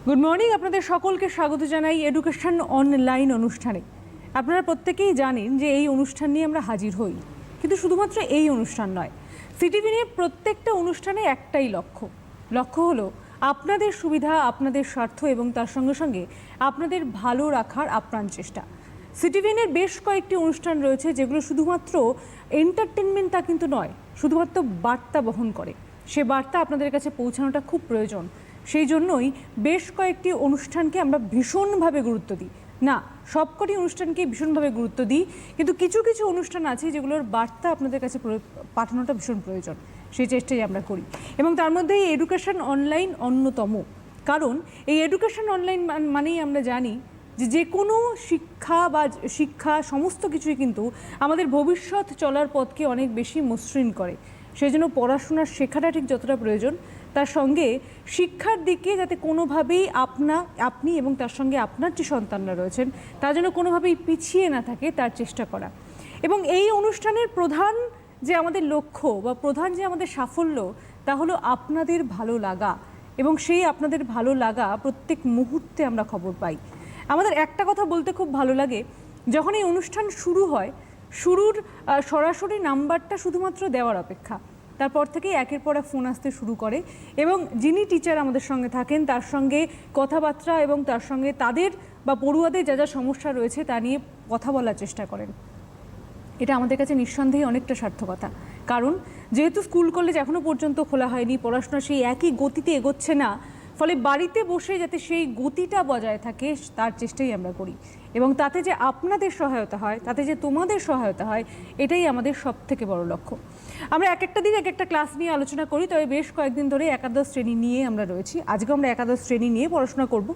Good morning, আপনাদের সকলকে স্বাগত জানাই এডুকেশন অনলাইন অনুষ্ঠানে। আপনারা প্রত্যেকেই জানেন যে এই অনুষ্ঠান নিয়ে আমরা হাজির হই, কিন্তু শুধুমাত্র এই অনুষ্ঠান নয়, সিটিভি নিয়ে প্রত্যেকটা অনুষ্ঠানে একটাই লক্ষ্য হলো আপনাদের সুবিধা, আপনাদের স্বার্থ এবং তার সঙ্গে সঙ্গে আপনাদের ভালো রাখার আপ্রাণ চেষ্টা। সিটিভিএনের বেশ কয়েকটি অনুষ্ঠান রয়েছে যেগুলো শুধুমাত্র এন্টারটেনমেন্ট তা কিন্তু নয়, শুধুমাত্র বার্তা বহন করে। সে বার্তা আপনাদের কাছে পৌঁছানোটা খুব প্রয়োজন। সেই জন্যই বেশ কয়েকটি অনুষ্ঠানকে আমরা ভীষণভাবে গুরুত্ব দিই। না, সবকটি অনুষ্ঠানকে ভীষণভাবে গুরুত্ব দিই, কিন্তু কিছু কিছু অনুষ্ঠান আছে যেগুলোর বার্তা আপনাদের কাছে পাঠানোটা ভীষণ প্রয়োজন। সেই চেষ্টাই আমরা করি এবং তার মধ্যে এই এডুকেশন অনলাইন অন্যতম। কারণ এই এডুকেশন অনলাইন মানেই আমরা জানি যে কোনো শিক্ষা সমস্ত কিছুই কিন্তু আমাদের ভবিষ্যৎ চলার পথকে অনেক বেশি মসৃণ করে। সেই জন্য পড়াশোনার শেখাটা ঠিক যতটা প্রয়োজন, তার সঙ্গে শিক্ষার দিকে যাতে কোনোভাবেই আপনি এবং তার সঙ্গে আপনার যে সন্তানরা রয়েছেন তার জন্য কোনোভাবেই পিছিয়ে না থাকে তার চেষ্টা করা। এবং এই অনুষ্ঠানের প্রধান যে আমাদের লক্ষ্য বা প্রধান যে আমাদের সাফল্য, তা হলো আপনাদের ভালো লাগা। এবং সেই আপনাদের ভালো লাগা প্রত্যেক মুহূর্তে আমরা খবর পাই। আমাদের একটা কথা বলতে খুব ভালো লাগে, যখন এই অনুষ্ঠান শুরু হয়, শুরুর সরাসরি নাম্বারটা শুধুমাত্র দেওয়ার অপেক্ষা, তারপর থেকেই একের পর এক ফোন আসতে শুরু করে এবং যিনি টিচার আমাদের সঙ্গে থাকেন তার সঙ্গে কথাবার্তা এবং তার সঙ্গে তাদের বা পড়ুয়াদের যা যা সমস্যা রয়েছে তা নিয়ে কথা বলার চেষ্টা করেন। এটা আমাদের কাছে নিঃসন্দেহে অনেকটা সার্থকতা। কারণ যেহেতু স্কুল কলেজ এখনও পর্যন্ত খোলা হয়নি, পড়াশোনা সেই একই গতিতে এগোচ্ছে না, ফলে বাড়িতে বসে যাতে সেই গতিটা বজায় থাকে তার চেষ্টাই আমরা করি। এবং তাতে যে আপনাদের সহায়তা হয়, তাতে যে তোমাদের সহায়তা হয়, এটাই আমাদের সবথেকে বড় লক্ষ্য। আমরা এক একটা দিন এক একটা ক্লাস নিয়ে আলোচনা করি, তবে বেশ কয়েকদিন ধরে একাদশ শ্রেণী নিয়ে আমরা রয়েছি। আজকে আমরা একাদশ শ্রেণী নিয়ে পড়াশোনা করব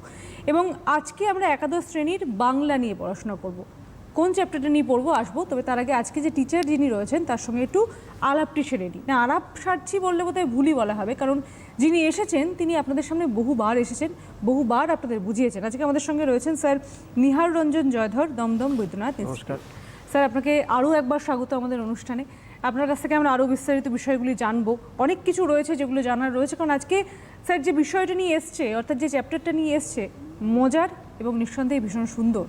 এবং আজকে আমরা একাদশ শ্রেণীর বাংলা নিয়ে পড়াশোনা করব। কোন চ্যাপ্টারটা নিয়ে পড়বো আসবো, তবে তার আগে আজকে যে টিচার যিনি রয়েছেন তার সঙ্গে একটু আলাপটি সেরে নিই। না, আলাপ সারছি বললে বোধহয় ভুলই বলা হবে, কারণ যিনি এসেছেন তিনি আপনাদের সামনে বহুবার এসেছেন, বহুবার আপনাদের বুঝিয়েছেন। আজকে আমাদের সঙ্গে রয়েছেন স্যার নিহার রঞ্জন জয়ধর, দমদম বৈদ্যনাথ। নমস্কার স্যার, আপনাকে আরও একবার স্বাগত আমাদের অনুষ্ঠানে। আপনার কাছ থেকে আমরা আরও বিস্তারিত বিষয়গুলি জানবো। অনেক কিছু রয়েছে যেগুলো জানার রয়েছে, কারণ আজকে স্যার যে বিষয়টা নিয়ে এসছে, অর্থাৎ যে চ্যাপ্টারটা নিয়ে এসছে, মজার এবং নিঃসন্দেহে ভীষণ সুন্দর।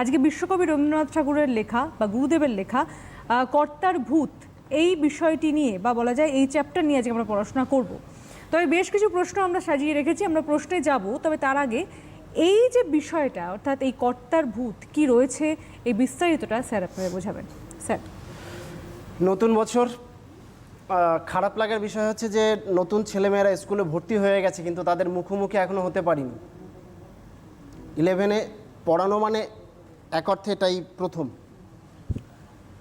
আজকে বিশ্বকবি রবীন্দ্রনাথ ঠাকুরের লেখা বা গুরুদেবের লেখা কর্তার ভূত, এই বিষয়টি নিয়ে বা বলা যায় এই চ্যাপ্টার নিয়ে আজকে আমরা পড়াশোনা করব। তবে বেশ কিছু প্রশ্ন আমরা সাজিয়ে রেখেছি, আমরা প্রশ্নে যাব। তবে তার আগে এই যে বিষয়টা, অর্থাৎ এই কর্তার ভূত কি রয়েছে, এই বিস্তারিতটা স্যার আপনারা বোঝাবেন। স্যার, নতুন বছর, খারাপ লাগার বিষয় হচ্ছে যে নতুন ছেলেমেয়েরা স্কুলে ভর্তি হয়ে গেছে, কিন্তু তাদের মুখোমুখি এখনও হতে পারিনি। 11-এ পড়ানো মানে এক অর্থে এটাই প্রথম।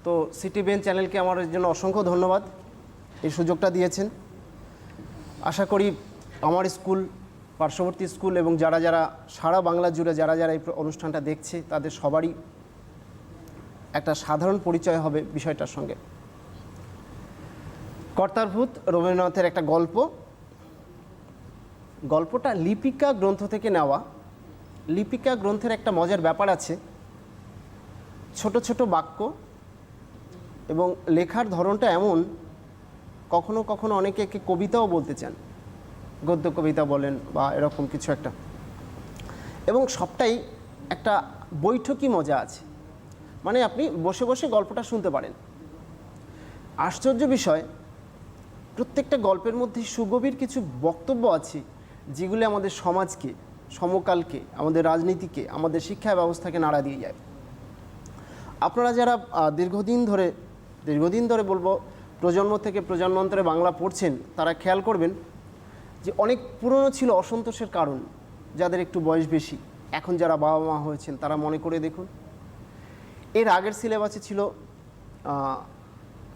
তো সিটিভিএন চ্যানেলকে আমার জন্য অসংখ্য ধন্যবাদ, এই সুযোগটা দিয়েছেন। আশা করি আমার স্কুল, পার্শ্ববর্তী স্কুল এবং যারা যারা সারা বাংলা জুড়ে যারা যারা এই অনুষ্ঠানটা দেখছে তাদের সবারই একটা সাধারণ পরিচয় হবে বিষয়টার সঙ্গে। কর্তার ভূত রবীন্দ্রনাথের একটা গল্পটা লিপিকা গ্রন্থ থেকে নেওয়া। লিপিকা গ্রন্থের একটা মজার ব্যাপার আছে, ছোট ছোট বাক্য এবং লেখার ধরনটা এমন, কখনো কখনো অনেকে একে কবিতাও বলতে চান, গদ্য কবিতা বলেন বা এরকম কিছু একটা, এবং সবটাই একটা বৈঠকি মজা আছে। মানে আপনি বসে বসে গল্পটা শুনতে পারেন। আশ্চর্য বিষয়, প্রত্যেকটা গল্পের মধ্যে সুগভীর কিছু বক্তব্য আছে যেগুলি আমাদের সমাজকে, সমকালকে, আমাদের রাজনীতিকে, আমাদের শিক্ষা ব্যবস্থাকে নাড়া দিয়ে যায়। আপনারা যারা দীর্ঘদিন ধরে বলবো প্রজন্ম থেকে প্রজন্মান্তরে বাংলা পড়ছেন, তারা খেয়াল করবেন যে অনেক পুরনো ছিল অসন্তোষের কারণ। যাদের একটু বয়স বেশি, এখন যারা বাবা মা হয়েছেন তারা মনে করে দেখুন, এর আগের সিলেবাসে ছিল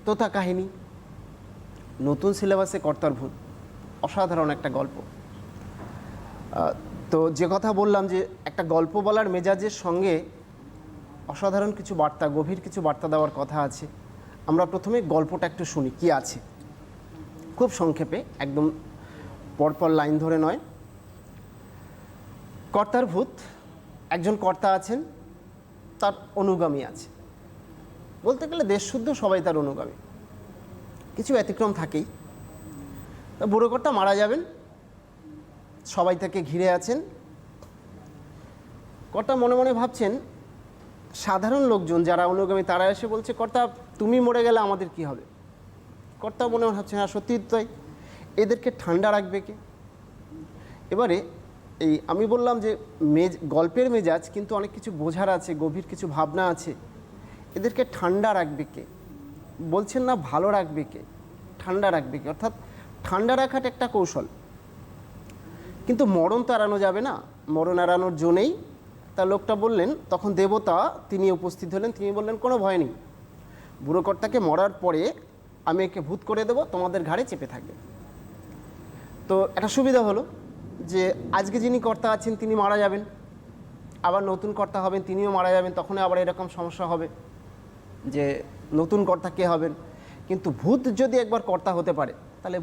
তোতা কাহিনী, নতুন সিলেবাসে কর্তার ভূত। অসাধারণ একটা গল্প। তো যে কথা বললাম যে একটা গল্প বলার মেজাজের সঙ্গে অসাধারণ কিছু বার্তা, গভীর কিছু বার্তা দেওয়ার কথা আছে। আমরা প্রথমে গল্পটা একটু শুনি কি আছে, খুব সংক্ষেপে, একদম পরপর লাইন ধরে নয়। কর্তার ভূত, একজন কর্তা আছেন, তার অনুগামী আছে। বলতে গেলে দেশশুদ্ধ সবাই তার অনুগামী, কিছু ব্যতিক্রম থাকেই। বুড়ো কর্তা মারা যাবেন, সবাই তাকে ঘিরে আছেন, কর্তা মনে মনে ভাবছেন সাধারণ লোকজন যারা অনুগামী তারা এসে বলছে কর্তা তুমি মরে গেলে আমাদের কি হবে। কর্তা মনে মনে ভাবছেন হ্যাঁ সত্যি তাই, এদেরকে ঠান্ডা রাখবে কে। এবারে এই আমি বললাম যে গল্পের মেজাজ, কিন্তু অনেক কিছু বোঝার আছে, গভীর কিছু ভাবনা আছে। এদেরকে ঠান্ডা রাখবে কে, বলছেন না ভালো রাখবে কে, ঠান্ডা রাখবে কে, অর্থাৎ ঠান্ডা রাখাটা একটা কৌশল। কিন্তু মরণ তো এড়ানো যাবে না, মরণ এড়ানোর জন্যেই তা লোকটা বললেন, তখন দেবতা তিনি উপস্থিত হলেন, তিনি বললেন কোনো ভয় নেই, বুড়ো কর্তাকে মরার পরে আমি একে ভূত করে দেবো, তোমাদের ঘাড়ে চেপে থাকবে। তো একটা সুবিধা হলো যে আজকে যিনি কর্তা আছেন তিনি মারা যাবেন, আবার নতুন কর্তা হবেন তিনিও মারা যাবেন, তখন আবার এরকম সমস্যা হবে যে নতুন কর্তা কে হবেন। কিন্তু ভূত যদি একবার কর্তা হতে পারে তাহলে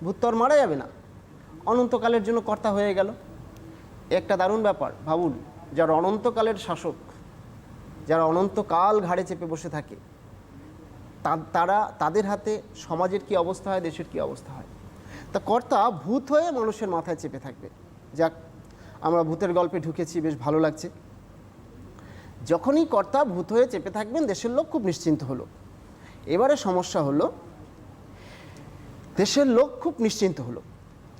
ভূত তো আর মারা যাবে না, অনন্তকালের জন্য কর্তা হয়ে গেল। একটা দারুণ ব্যাপার ভাবুন, যারা অনন্তকালের শাসক, যারা অনন্তকাল ঘাড়ে চেপে বসে থাকে, তাদের হাতে সমাজের কি অবস্থা হয়, দেশের কি অবস্থা হয়। তা কর্তা ভূত হয়ে মানুষের মাথায় চেপে থাকবে। যাক, আমরা ভূতের গল্পে ঢুকেছি, বেশ ভালো লাগছে। যখনই কর্তা ভূত হয়ে চেপে থাকবেন দেশের লোক খুব নিশ্চিন্ত হলো। এবারে সমস্যা হলো, দেশের লোক খুব নিশ্চিন্ত হলো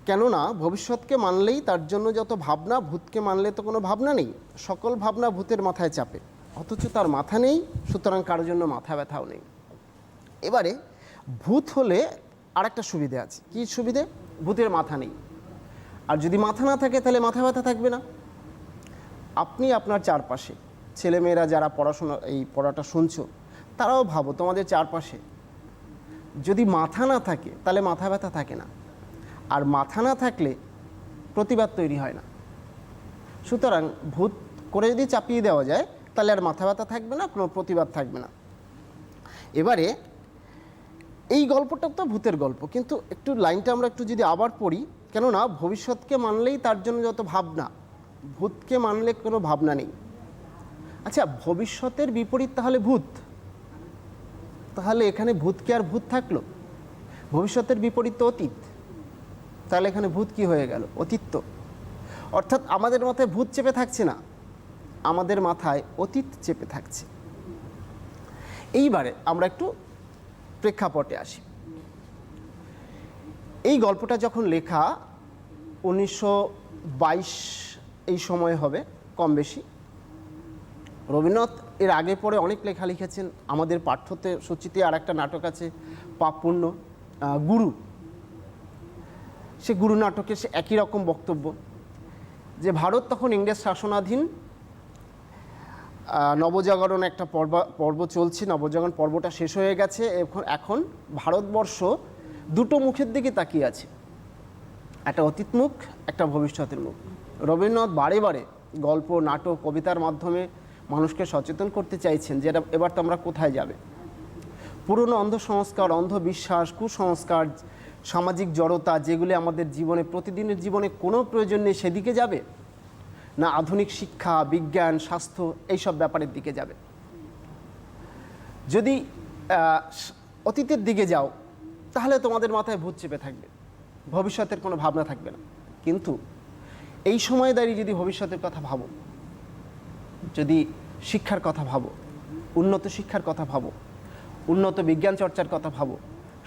কেননা ভবিষ্যৎকে মানলেই তার জন্য যত ভাবনা, ভূতকে মানলে তো কোনো ভাবনা নেই, সকল ভাবনা ভূতের মাথায় চাপে, অথচ তার মাথা নেই, সুতরাং কারোর জন্য মাথা ব্যথাও নেই। এবারে ভূত হলে আরেকটা সুবিধে আছে। কি সুবিধে? ভূতের মাথা নেই, আর যদি মাথা না থাকে তাহলে মাথা ব্যথা থাকবে না। আপনি আপনার চারপাশে ছেলেমেয়েরা যারা পড়াটা শুনছো, তারাও ভাবো তোমাদের চারপাশে যদি মাথা না থাকে তাহলে মাথা ব্যথা থাকে না, আর মাথা না থাকলে প্রতিবাদ তৈরি হয় না। সুতরাং ভূত করে যদি চাপিয়ে দেওয়া যায় তাহলে আর মাথা ব্যথা থাকবে না, কোনো প্রতিবাদ থাকবে না। এবারে এই গল্পটা তো ভূতের গল্প, কিন্তু একটু লাইনটা আমরা একটু যদি আবার পড়ি, কেননা ভবিষ্যৎকে মানলেই তার জন্য যত ভাবনা, ভূতকে মানলে কোনো ভাবনা নেই। আচ্ছা, ভবিষ্যতের বিপরীত তাহলে ভূত, তাহলে এখানে ভূতকে আর ভূত থাকলো? ভবিষ্যতের বিপরীত তো অতীত, তাহলে এখানে ভূত কি হয়ে গেল? অতীত তো। অর্থাৎ আমাদের মাথায় ভূত চেপে থাকছে না, আমাদের মাথায় অতীত চেপে থাকছে। এইবারে আমরা একটু প্রেক্ষাপটে আসি। এই গল্পটা যখন লেখা 1922 এই সময় হবে কম বেশি। রবীন্দ্রনাথ এর আগে পরে অনেক লেখা লিখেছেন। আমাদের পাঠ্যতে সূচিতে আর একটা নাটক আছে পাপপুণ্য, গুরু। সে গুরু নাটকে সে একই রকম বক্তব্য যে ভারত তখন ইংরেজ শাসনাধীন, নবজাগরণ একটা পর্ব চলছে, নবজাগরণ পর্বটা শেষ হয়ে গেছে। এখন ভারতবর্ষ দুটো মুখের দিকে তাকিয়ে আছে, একটা অতীত মুখ, একটা ভবিষ্যতের মুখ। রবীন্দ্রনাথ বারে বারে গল্প, নাটক, কবিতার মাধ্যমে মানুষকে সচেতন করতে চাইছেন যে এবার তো আমরা কোথায় যাবে। পুরনো অন্ধসংস্কার, অন্ধবিশ্বাস, কুসংস্কার, সামাজিক জড়তা, যেগুলি আমাদের জীবনে প্রতিদিনের জীবনে কোনো প্রয়োজন নেই, সেদিকে যাবে না আধুনিক শিক্ষা, বিজ্ঞান, স্বাস্থ্য এইসব ব্যাপারের দিকে যাবে। যদি অতীতের দিকে যাও তাহলে তোমাদের মাথায় ভূত চেপে থাকবে, ভবিষ্যতের কোনো ভাবনা থাকবে না। কিন্তু এই সময় দাঁড়িয়ে যদি ভবিষ্যতের কথা ভাবো, যদি শিক্ষার কথা ভাবো, উন্নত শিক্ষার কথা ভাবো, উন্নত বিজ্ঞান চর্চার কথা ভাবো,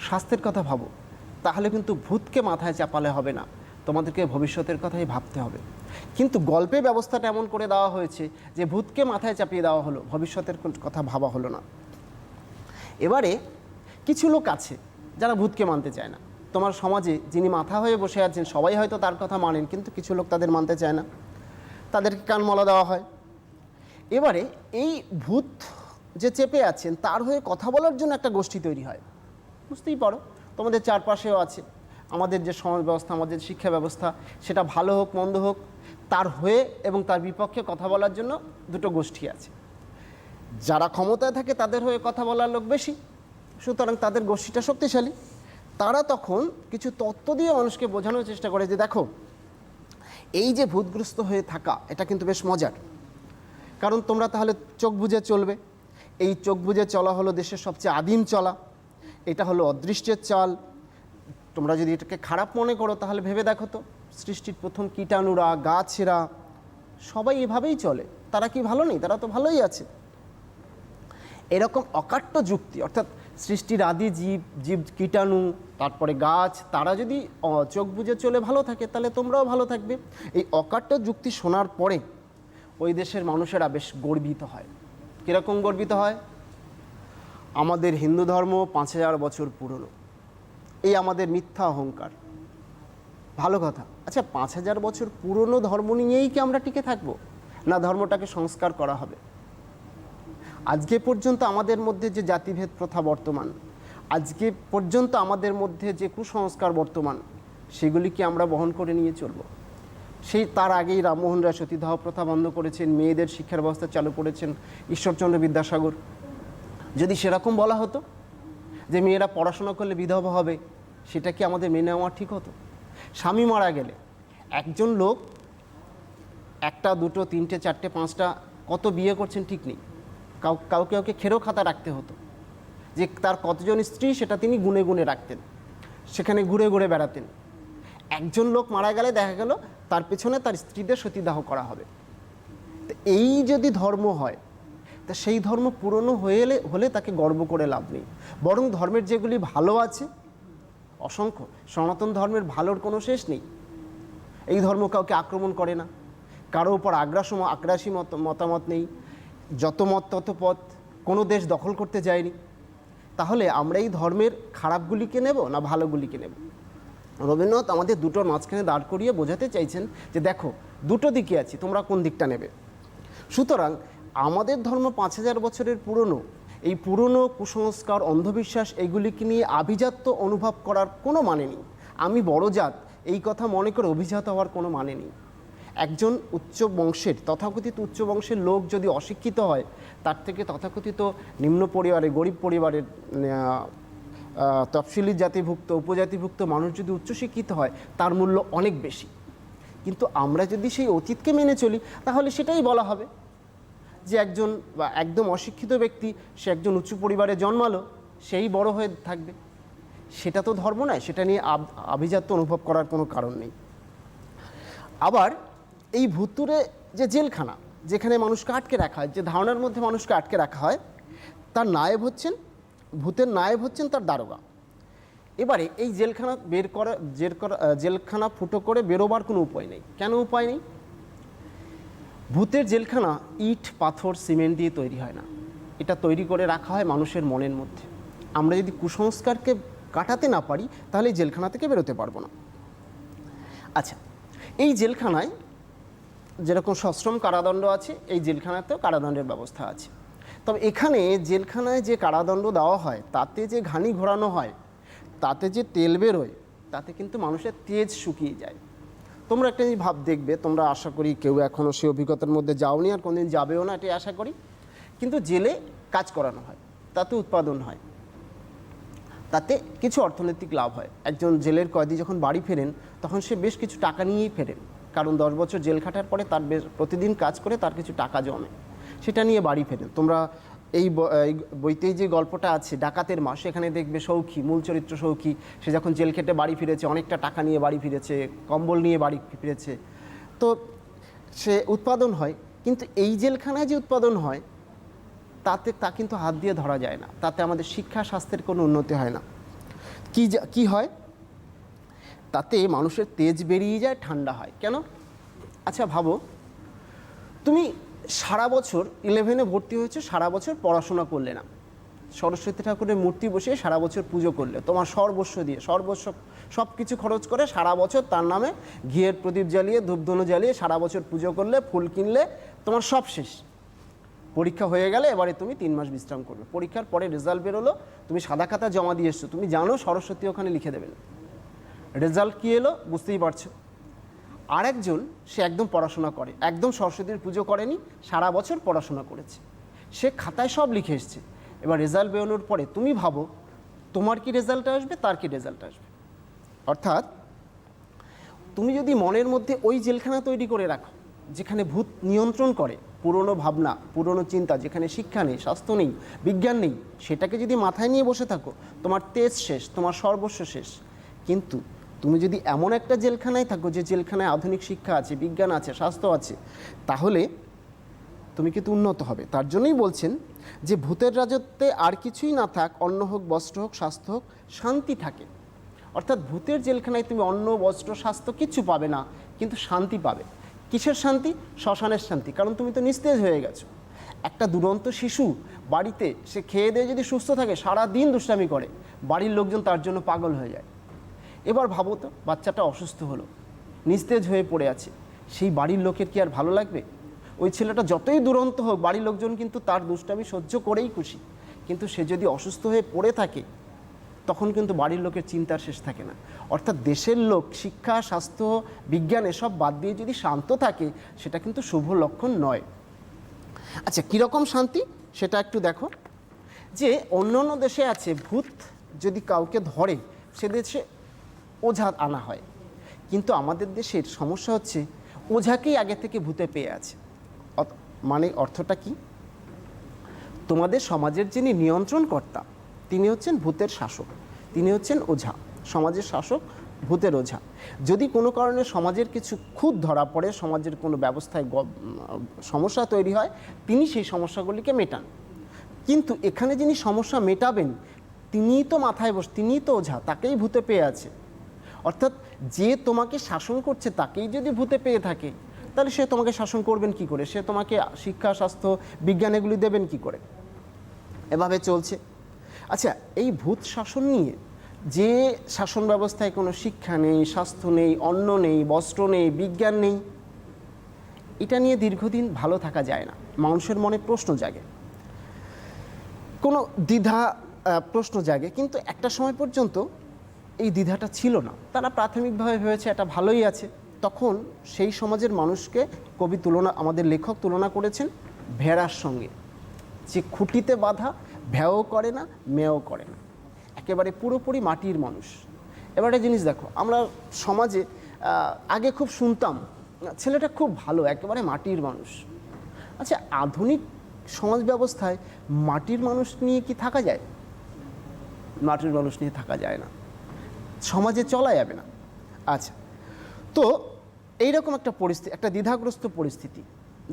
স্বাস্থ্যের কথা ভাবো, তাহলে কিন্তু ভূতকে মাথায় চাপালে হবে না, তোমাদেরকে ভবিষ্যতের কথাই ভাবতে হবে। কিন্তু গল্পে ব্যবস্থাটা এমন করে দেওয়া হয়েছে যে ভূতকে মাথায় চাপিয়ে দেওয়া হলো, ভবিষ্যতের কথা ভাবা হলো না। এবারে কিছু লোক আছে যারা ভূতকে মানতে চায় না। তোমার সমাজে যিনি মাথা হয়ে বসে আছেন সবাই হয়তো তার কথা মানেন, কিন্তু কিছু লোক তাদের মানতে চায় না, তাদেরকে কানমলা দেওয়া হয়। এবারে এই ভূত যে চেপে আছেন তার হয়ে কথা বলার জন্য একটা গোষ্ঠী তৈরি হয়। বুঝতেই পারো, তোমাদের চারপাশেও আছে। আমাদের যে সমাজ ব্যবস্থা, আমাদের শিক্ষা ব্যবস্থা, সেটা ভালো হোক মন্দ হোক, তার হয়ে এবং তার বিপক্ষে কথা বলার জন্য দুটো গোষ্ঠী আছে। যারা ক্ষমতায় থাকে তাদের হয়ে কথা বলার লোক বেশি, সুতরাং তাদের গোষ্ঠীটা শক্তিশালী। তারা তখন কিছু তত্ত্ব দিয়ে মানুষকে বোঝানোর চেষ্টা করে যে দেখো, এই যে ভূতগ্রস্ত হয়ে থাকা এটা কিন্তু বেশ মজার, কারণ তোমরা তাহলে চোখ বুজে চলবে। এই চোখ বুজে চলা হলো দেশের সবচেয়ে আদিম চলা, এটা হলো অদৃষ্টের চাল। তোমরা যদি এটাকে খারাপ মনে করো তাহলে ভেবে দেখো তো, সৃষ্টির প্রথম কীটাণুরা, গাছেরা, সবাই এভাবেই চলে, তারা কি ভালো নেই? তারা তো ভালোই আছে। এরকম অকাট্য যুক্তি, অর্থাৎ সৃষ্টির আদি জীব, জীব কীটাণু, তারপরে গাছ, তারা যদি চোখ বুজে চলে ভালো থাকে, তাহলে তোমরাও ভালো থাকবে। এই অকাট্য যুক্তি শোনার পরে ওই দেশের মানুষেরা বেশ গর্বিত হয়। কীরকম গর্বিত হয়? আমাদের হিন্দু ধর্ম 5000 বছর পুরনো, এই আমাদের মিথ্যা অহংকার। ভালো কথা। আচ্ছা, 5000 বছর পুরনো ধর্ম নিয়েই কি আমরা টিকে থাকবো, না ধর্মটাকে সংস্কার করা হবে? আজকে পর্যন্ত আমাদের মধ্যে যে জাতিভেদ প্রথা বর্তমান, আজকে পর্যন্ত আমাদের মধ্যে যে কুসংস্কার বর্তমান, সেগুলি কি আমরা বহন করে নিয়ে চলব? সেই তার আগেই রামমোহন রায় সতীদাহ প্রথা বন্ধ করেছেন, মেয়েদের শিক্ষার ব্যবস্থা চালু করেছেন ঈশ্বরচন্দ্র বিদ্যাসাগর। যদি সেরকম বলা হতো যে মেয়েরা পড়াশোনা করলে বিধবা হবে, সেটা কি আমাদের মেনে নেওয়া ঠিক হতো? স্বামী মারা গেলে একজন লোক একটা, দুটো, তিনটে, চারটে, পাঁচটা, কত বিয়ে করছেন ঠিক নেই, কাউকে কাউকে খেরো খাতা রাখতে হতো যে তার কতজন স্ত্রী সেটা তিনি গুনে গুনে রাখতেন, সেখানে ঘুরে ঘুরে বেড়াতেন। একজন লোক মারা গেলে দেখা গেল তার পেছনে তার স্ত্রীদের সতীদাহ করা হবে। তো এই যদি ধর্ম হয়, তা সেই ধর্ম পুরনো হলে তাকে গর্ব করে লাভ নেই। বরং ধর্মের যেগুলি ভালো আছে অসংখ্য, সনাতন ধর্মের ভালোর কোনো শেষ নেই। এই ধর্ম কাউকে আক্রমণ করে না, কারো উপর আগ্রাসী মতামত নেই, যত মত তত পথ, কোনো দেশ দখল করতে যায়নি। তাহলে আমরা এই ধর্মের খারাপগুলিকে নেব না ভালোগুলিকে নেব? রবীন্দ্রনাথ আমাদের দুটোর মাঝখানে দাঁড় করিয়ে বোঝাতে চাইছেন যে দেখো, দুটো দিকে আছি, তোমরা কোন দিকটা নেবে। সুতরাং আমাদের ধর্ম 5000 বছরের পুরনো, এই পুরনো কুসংস্কার, অন্ধবিশ্বাস, এইগুলিকে নিয়ে আভিজাত্য অনুভব করার কোনো মানে নেই। আমি বড় জাত এই কথা মনে করে অভিজাত হওয়ার কোনো মানে নেই। একজন উচ্চ বংশের, তথাকথিত উচ্চ বংশের লোক যদি অশিক্ষিত হয়, তার থেকে তথাকথিত নিম্ন পরিবারের, গরিব পরিবারের, তফসিলি জাতিভুক্ত, উপজাতিভুক্ত মানুষ যদি উচ্চশিক্ষিত হয়, তার মূল্য অনেক বেশি। কিন্তু আমরা যদি সেই অতীতকে মেনে চলি, তাহলে সেটাই বলা হবে যে একজন একদম অশিক্ষিত ব্যক্তি, সে একজন উচ্চ পরিবারে জন্মালো, সেই বড় হয়ে থাকবে। সেটা তো ধর্ম নয়, সেটা নিয়ে আভিজাত্য অনুভব করার কোনো কারণ নেই। আবার এই ভুতুরে যে জেলখানা, যেখানে মানুষকে আটকে রাখা হয়, যে ধারণার মধ্যে মানুষকে আটকে রাখা হয়, তার নায়েব হচ্ছেন, ভূতের নায়েব হচ্ছেন তার দারোগা। এবারে এই জেলখানা জেলখানা ফুটো করে বেরোবার কোনো উপায় নেই। কেন উপায় নেই? ভূতের জেলখানা ইট, পাথর, সিমেন্ট দিয়ে তৈরি হয় না, এটা তৈরি করে রাখা হয় মানুষের মনের মধ্যে। আমরা যদি কুসংস্কারকে কাটাতে না পারি, তাহলে এই জেলখানা থেকে বেরোতে পারবো না। আচ্ছা, এই জেলখানায় যেরকম সশ্রম কারাদণ্ড আছে, এই জেলখানাতেও কারাদণ্ডের ব্যবস্থা আছে। তবে এখানে জেলখানায় যে কারাদণ্ড দেওয়া হয়, তাতে যে ঘানি ঘোরানো হয়, তাতে যে তেল বেরোয়, তাতে কিন্তু মানুষের তেজ শুকিয়ে যায়। তোমরা একটা জিনিস দেখবে, তোমরা আশা করি কেউ এখনও সেই অভিজ্ঞতার মধ্যে যাওনি, আর কোনোদিন যাবেও না, এটাই আশা করি। কিন্তু জেলে কাজ করানো হয়, তাতে উৎপাদন হয়, তাতে কিছু অর্থনৈতিক লাভ হয়। একজন জেলের কয়েদি যখন বাড়ি ফেরেন, তখন সে বেশ কিছু টাকা নিয়েই ফেরেন, কারণ 10 বছর জেল খাটার পরে তার প্রতিদিন কাজ করে তার কিছু টাকা জমে, সেটা নিয়ে বাড়ি ফেরেন। তোমরা এই বইতেই যে গল্পটা আছে ডাকাতের মা, সেখানে দেখবে সৌখী, মূল চরিত্র সৌখী, সে যখন জেল খেটে বাড়ি ফিরেছে, অনেকটা টাকা নিয়ে বাড়ি ফিরেছে, কম্বল নিয়ে বাড়ি ফিরেছে, তো সে উৎপাদন হয়। কিন্তু এই জেলখানায় যে উৎপাদন হয়, তা কিন্তু হাত দিয়ে ধরা যায় না, তাতে আমাদের শিক্ষা স্বাস্থ্যের কোনো উন্নতি হয় না। কি হয়? তাতে মানুষের তেজ বেরিয়ে যায়, ঠান্ডা হয়। কেন? আচ্ছা ভাবো, তুমি সারা বছর 11-এ ভর্তি হয়েছে, সারা বছর পড়াশোনা করলে না, সরস্বতী ঠাকুরের মূর্তি বসিয়ে সারা বছর পুজো করলে, তোমার সর্বস্ব দিয়ে, সব কিছু খরচ করে সারা বছর তার নামে ঘিয়ের প্রদীপ জ্বালিয়ে, ধূপধনু জ্বালিয়ে সারা বছর পুজো করলে, ফুল কিনলে, তোমার সব শেষ। পরীক্ষা হয়ে গেলে এবারে তুমি 3 মাস বিশ্রাম করবে। পরীক্ষার পরে রেজাল্ট বেরোলো, তুমি সাদা খাতা জমা দিয়ে এসছো, তুমি জানো সরস্বতী ওখানে লিখে দেবেন। রেজাল্ট কী এলো বুঝতেই পারছো। আরেকজন, সে একদম পড়াশোনা করে, একদম সরস্বতীর পুজো করেনি, সারা বছর পড়াশোনা করেছে, সে খাতায় সব লিখে এসছে। এবার রেজাল্ট বেরোনোর পরে তুমি ভাবো তোমার কি রেজাল্ট আসবে, তার কি রেজাল্ট আসবে। অর্থাৎ তুমি যদি মনের মধ্যে ওই জেলখানা তৈরি করে রাখো, যেখানে ভূত নিয়ন্ত্রণ করে, পুরনো ভাবনা, পুরনো চিন্তা, যেখানে শিক্ষা নেই, স্বাস্থ্য নেই, বিজ্ঞান নেই, সেটাকে যদি মাথায় নিয়ে বসে থাকো, তোমার তেজ শেষ, তোমার সর্বস্ব শেষ। কিন্তু তুমি যদি এমন একটা জেলখানায় থাকো যে জেলখানায় আধুনিক শিক্ষা আছে, বিজ্ঞান আছে, স্বাস্থ্য আছে, তাহলে তুমি কিন্তু উন্নত হবে। তার জন্যই বলছেন যে ভূতের রাজত্বে আর কিছুই না থাক, অন্ন হোক, বস্ত্র হোক, স্বাস্থ্য হোক, শান্তি থাকে। অর্থাৎ ভূতের জেলখানায় তুমি অন্ন, বস্ত্র, স্বাস্থ্য কিচ্ছু পাবে না, কিন্তু শান্তি পাবে। কিসের শান্তি? শ্মশানের শান্তি, কারণ তুমি তো নিস্তেজ হয়ে গেছো। একটা দুরন্ত শিশু বাড়িতে সে খেয়ে দিয়ে যদি সুস্থ থাকে, সারা দিন দুষ্টামি করে, বাড়ির লোকজন তার জন্য পাগল হয়ে যায়। এবার ভাবো তো, বাচ্চাটা অসুস্থ হলো, নিস্তেজ হয়ে পড়ে আছে, সেই বাড়ির লোকের কি আর ভালো লাগবে? ওই ছেলেটা যতই দুরন্ত হোক, বাড়ির লোকজন কিন্তু তার দুষ্টামি সহ্য করেই খুশি। কিন্তু সে যদি অসুস্থ হয়ে পড়ে থাকে, তখন কিন্তু বাড়ির লোকের চিন্তার শেষ থাকে না। অর্থাৎ দেশের লোক শিক্ষা, স্বাস্থ্য, বিজ্ঞান এসব বাদ দিয়ে যদি শান্ত থাকে, সেটা কিন্তু শুভ লক্ষণ নয়। আচ্ছা, কীরকম শান্তি সেটা একটু দেখো। যে অন্য অন্য দেশে আছে, ভূত যদি কাউকে ধরে সে দেশে ওঝা আনা হয়, কিন্তু আমাদের দেশের সমস্যা হচ্ছে ওঝাকেই আগে থেকে ভূতে পেয়ে আছে। মানে অর্থটা কি? তোমাদের সমাজের যিনি নিয়ন্ত্রণকর্তা, তিনি হচ্ছেন ভূতের শাসক, তিনি হচ্ছেন ওঝা, সমাজের শাসক, ভূতের ওঝা। যদি কোনো কারণে সমাজের কিছু খুঁত ধরা পড়ে, সমাজের কোনো ব্যবস্থায় সমস্যা তৈরি হয়, তিনি সেই সমস্যাগুলিকে মেটান। কিন্তু এখানে যিনি সমস্যা মেটাবেন, তিনিই তো মাথায় তিনিই তো ওঝা, তাকেই ভূতে পেয়ে আছে। অর্থাৎ যে তোমাকে শাসন করছে তাকেই যদি ভূতে পেয়ে থাকে, তাহলে সে তোমাকে শাসন করবেন কি করে? সে তোমাকে শিক্ষা, স্বাস্থ্য, বিজ্ঞান এগুলি দেবেন কি করে? এভাবে চলছে। আচ্ছা, এই ভূত শাসন নিয়ে, যে শাসন ব্যবস্থায় কোনো শিক্ষা নেই, স্বাস্থ্য নেই, অন্ন নেই, বস্ত্র নেই, বিজ্ঞান নেই, এটা নিয়ে দীর্ঘদিন ভালো থাকা যায় না। মানুষের মনে প্রশ্ন জাগে, কোনো দ্বিধা প্রশ্ন জাগে। কিন্তু একটা সময় পর্যন্ত এই দ্বিধাটা ছিল না, তারা প্রাথমিকভাবে ভেবেছে এটা ভালোই আছে। তখন সেই সমাজের মানুষকে কবি আমাদের লেখক তুলনা করেছেন ভেড়ার সঙ্গে, যে খুঁটিতে বাঁধা, ভ্যাও করে না, মেও করে না, একেবারে পুরোপুরি মাটির মানুষ। এবারে জিনিস দেখো, আমরা সমাজে আগে খুব শুনতাম ছেলেটা খুব ভালো, একেবারে মাটির মানুষ। আচ্ছা, আধুনিক সমাজ ব্যবস্থায় মাটির মানুষ নিয়ে কি থাকা যায়? মাটির মানুষ নিয়ে থাকা যায় না, সমাজে চলা যাবে না। আচ্ছা, তো এইরকম একটা পরিস্থিতি, একটা দ্বিধাগ্রস্ত পরিস্থিতি,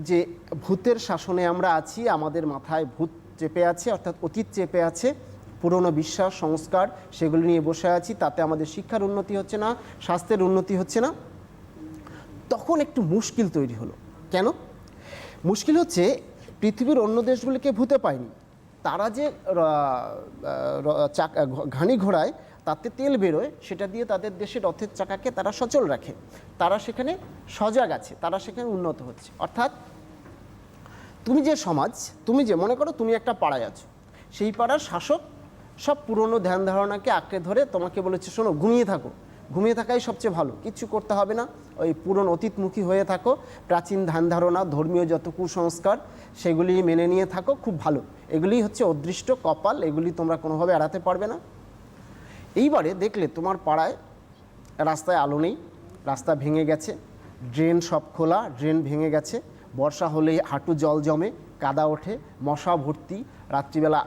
যে ভূতের শাসনে আমরা আছি, আমাদের মাথায় ভূত চেপে আছে, অর্থাৎ অতীত চেপে আছে, পুরনো বিশ্বাস, সংস্কার, সেগুলি নিয়ে বসে আছি, তাতে আমাদের শিক্ষার উন্নতি হচ্ছে না, স্বাস্থ্যের উন্নতি হচ্ছে না। তখন একটু মুশকিল তৈরি হলো। কেন মুশকিল হচ্ছে? পৃথিবীর অন্য দেশগুলিকে ভূতে পায়নি, তারা যে ঘানি ঘোড়ায় তাতে তেল বেরোয়, সেটা দিয়ে তাদের দেশের রথের চাকাকে তারা সচল রাখে, তারা সেখানে সজাগ আছে, তারা সেখানে উন্নত হচ্ছে। অর্থাৎ তুমি যে সমাজ, তুমি যে মনে করো তুমি একটা পাড়ায় আছো, সেই পাড়ার শাসক সব পুরনো ধ্যান ধারণাকে আঁকড়ে ধরে তোমাকে বলেছে, শোনো, ঘুমিয়ে থাকো, ঘুমিয়ে থাকাই সবচেয়ে ভালো, কিচ্ছু করতে হবে না, ওই পুরনো অতীতমুখী হয়ে থাকো, প্রাচীন ধ্যান ধারণা, ধর্মীয় যত কুসংস্কার সেগুলি মেনে নিয়ে থাকো, খুব ভালো, এগুলি হচ্ছে অদৃষ্ট কপাল, এগুলি তোমরা কোনোভাবে এড়াতে পারবে না। এইবারে দেখলে তোমার পাড়ায় রাস্তায় আলো নেই, রাস্তা ভেঙে গেছে, ড্রেন সব খোলা, ড্রেন ভেঙে গেছে, বর্ষা হলেই হাঁটু জল জমে, কাদা ওঠে, মশা ভর্তি, রাত্রিবেলা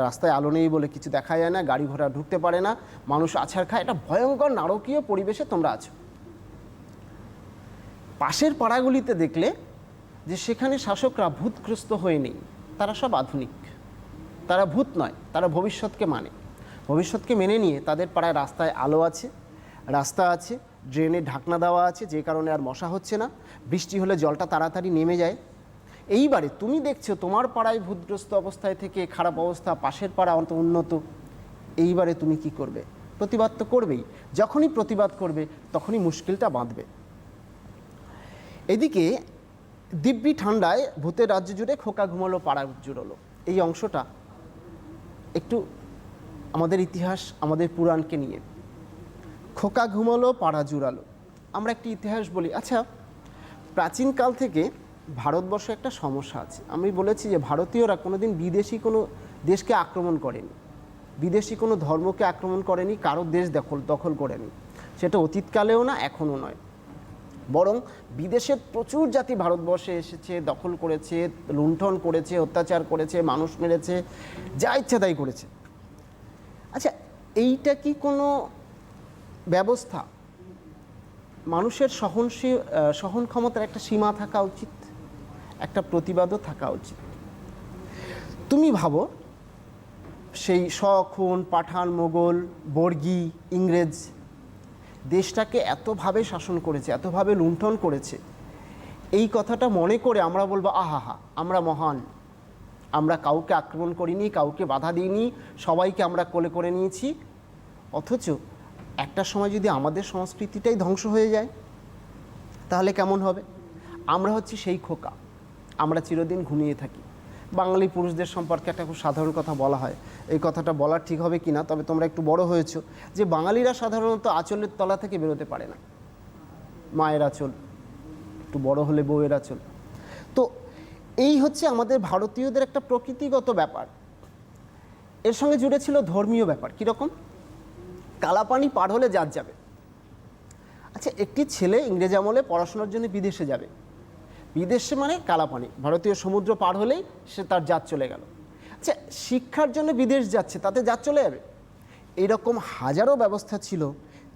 রাস্তায় আলো নেই বলে কিছু দেখা যায় না, গাড়ি ঘোড়া ঢুকতে পারে না, মানুষ আছাড় খায়, একটা ভয়ঙ্কর নারকীয় পরিবেশে তোমরা আছো। পাশের পাড়াগুলিতে দেখলে যে সেখানে শাসকরা ভূতগ্রস্ত হয়ে নেই, তারা সব আধুনিক, তারা ভূত নয়, তারা ভবিষ্যৎকে মানে, ভবিষ্যৎকে মেনে নিয়ে তাদের পাড়ায় রাস্তায় আলো আছে, রাস্তা আছে, ড্রেনে ঢাকনা দেওয়া আছে, যে কারণে আর মশা হচ্ছে না, বৃষ্টি হলে জলটা তাড়াতাড়ি নেমে যায়। এইবারে তুমি দেখছো তোমার পাড়ায় ভূতগ্রস্ত অবস্থায় থেকে খারাপ অবস্থা, পাশের পাড়া অন্ত উন্নত, এইবারে তুমি কি করবে? প্রতিবাদ তো করবেই। যখনই প্রতিবাদ করবে তখনই মুশকিলটা বাঁধবে। এদিকে দিব্যি ঠান্ডায় ভূতের রাজ্য জুড়ে খোকা ঘুমালো, পাড়া জুড়লো, এই অংশটা একটু আমাদের ইতিহাস, আমাদের পুরাণকে নিয়ে। খোকা ঘুমালো, পাড়া জুড়ালো, আমরা একটি ইতিহাস বলি। আচ্ছা, প্রাচীনকাল থেকে ভারতবর্ষে একটা সমস্যা আছে। আমি বলেছি যে ভারতীয়রা কোনোদিন বিদেশি কোনো দেশকে আক্রমণ করেনি, বিদেশি কোনো ধর্মকে আক্রমণ করেনি, কারো দেশ দখল করেনি, সেটা অতীতকালেও না, এখনও নয়। বরং বিদেশের প্রচুর জাতি ভারতবর্ষে এসেছে, দখল করেছে, লুণ্ঠন করেছে, অত্যাচার করেছে, মানুষ মেরেছে, যা ইচ্ছা তাই করেছে। আচ্ছা, এইটা কি কোনো ব্যবস্থা, মানুষের সহন ক্ষমতার একটা সীমা থাকা উচিত, একটা প্রতিবাদও থাকা উচিত। তুমি ভাবো সেই শখন, পাঠান, মোগল, বর্গী, ইংরেজ দেশটাকে এতভাবে শাসন করেছে, এতভাবে লুণ্ঠন করেছে, এই কথাটা মনে করে আমরা বলবো আহা আমরা মহান, আমরা কাউকে আক্রমণ করিনি, কাউকে বাধা দিইনি, সবাইকে আমরা কোলে করে নিয়েছি। অথচ একটা সময় যদি আমাদের সংস্কৃতিটাই ধ্বংস হয়ে যায় তাহলে কেমন হবে? আমরা হচ্ছি সেই খোকা, আমরা চিরদিন ঘুমিয়ে থাকি। বাঙালি পুরুষদের সম্পর্কে একটা খুব সাধারণ কথা বলা হয়, এই কথাটা বলা ঠিক হবে কি না, তবে তোমরা একটু বড় হয়েছো, যে বাঙালিরা সাধারণত আঁচলের তলা থেকে বেরোতে পারে না। মায়ের আঁচল, একটু বড় হলে বউয়ের আঁচল। তো এই হচ্ছে আমাদের ভারতীয়দের একটা প্রকৃতিগত ব্যাপার। এর সঙ্গে জুড়ে ছিল ধর্মীয় ব্যাপার। কীরকম? কালাপানি পার হলে জাত যাবে। আচ্ছা, একটি ছেলে ইংরেজ আমলে পড়াশোনার জন্য বিদেশে যাবে, বিদেশে মানে কালাপানি, ভারতীয় সমুদ্র পার হলেই সে তার জাত চলে গেল। আচ্ছা, শিক্ষার জন্য বিদেশ যাচ্ছে, তাতে জাত চলে যাবে? এইরকম হাজারো ব্যবস্থা ছিল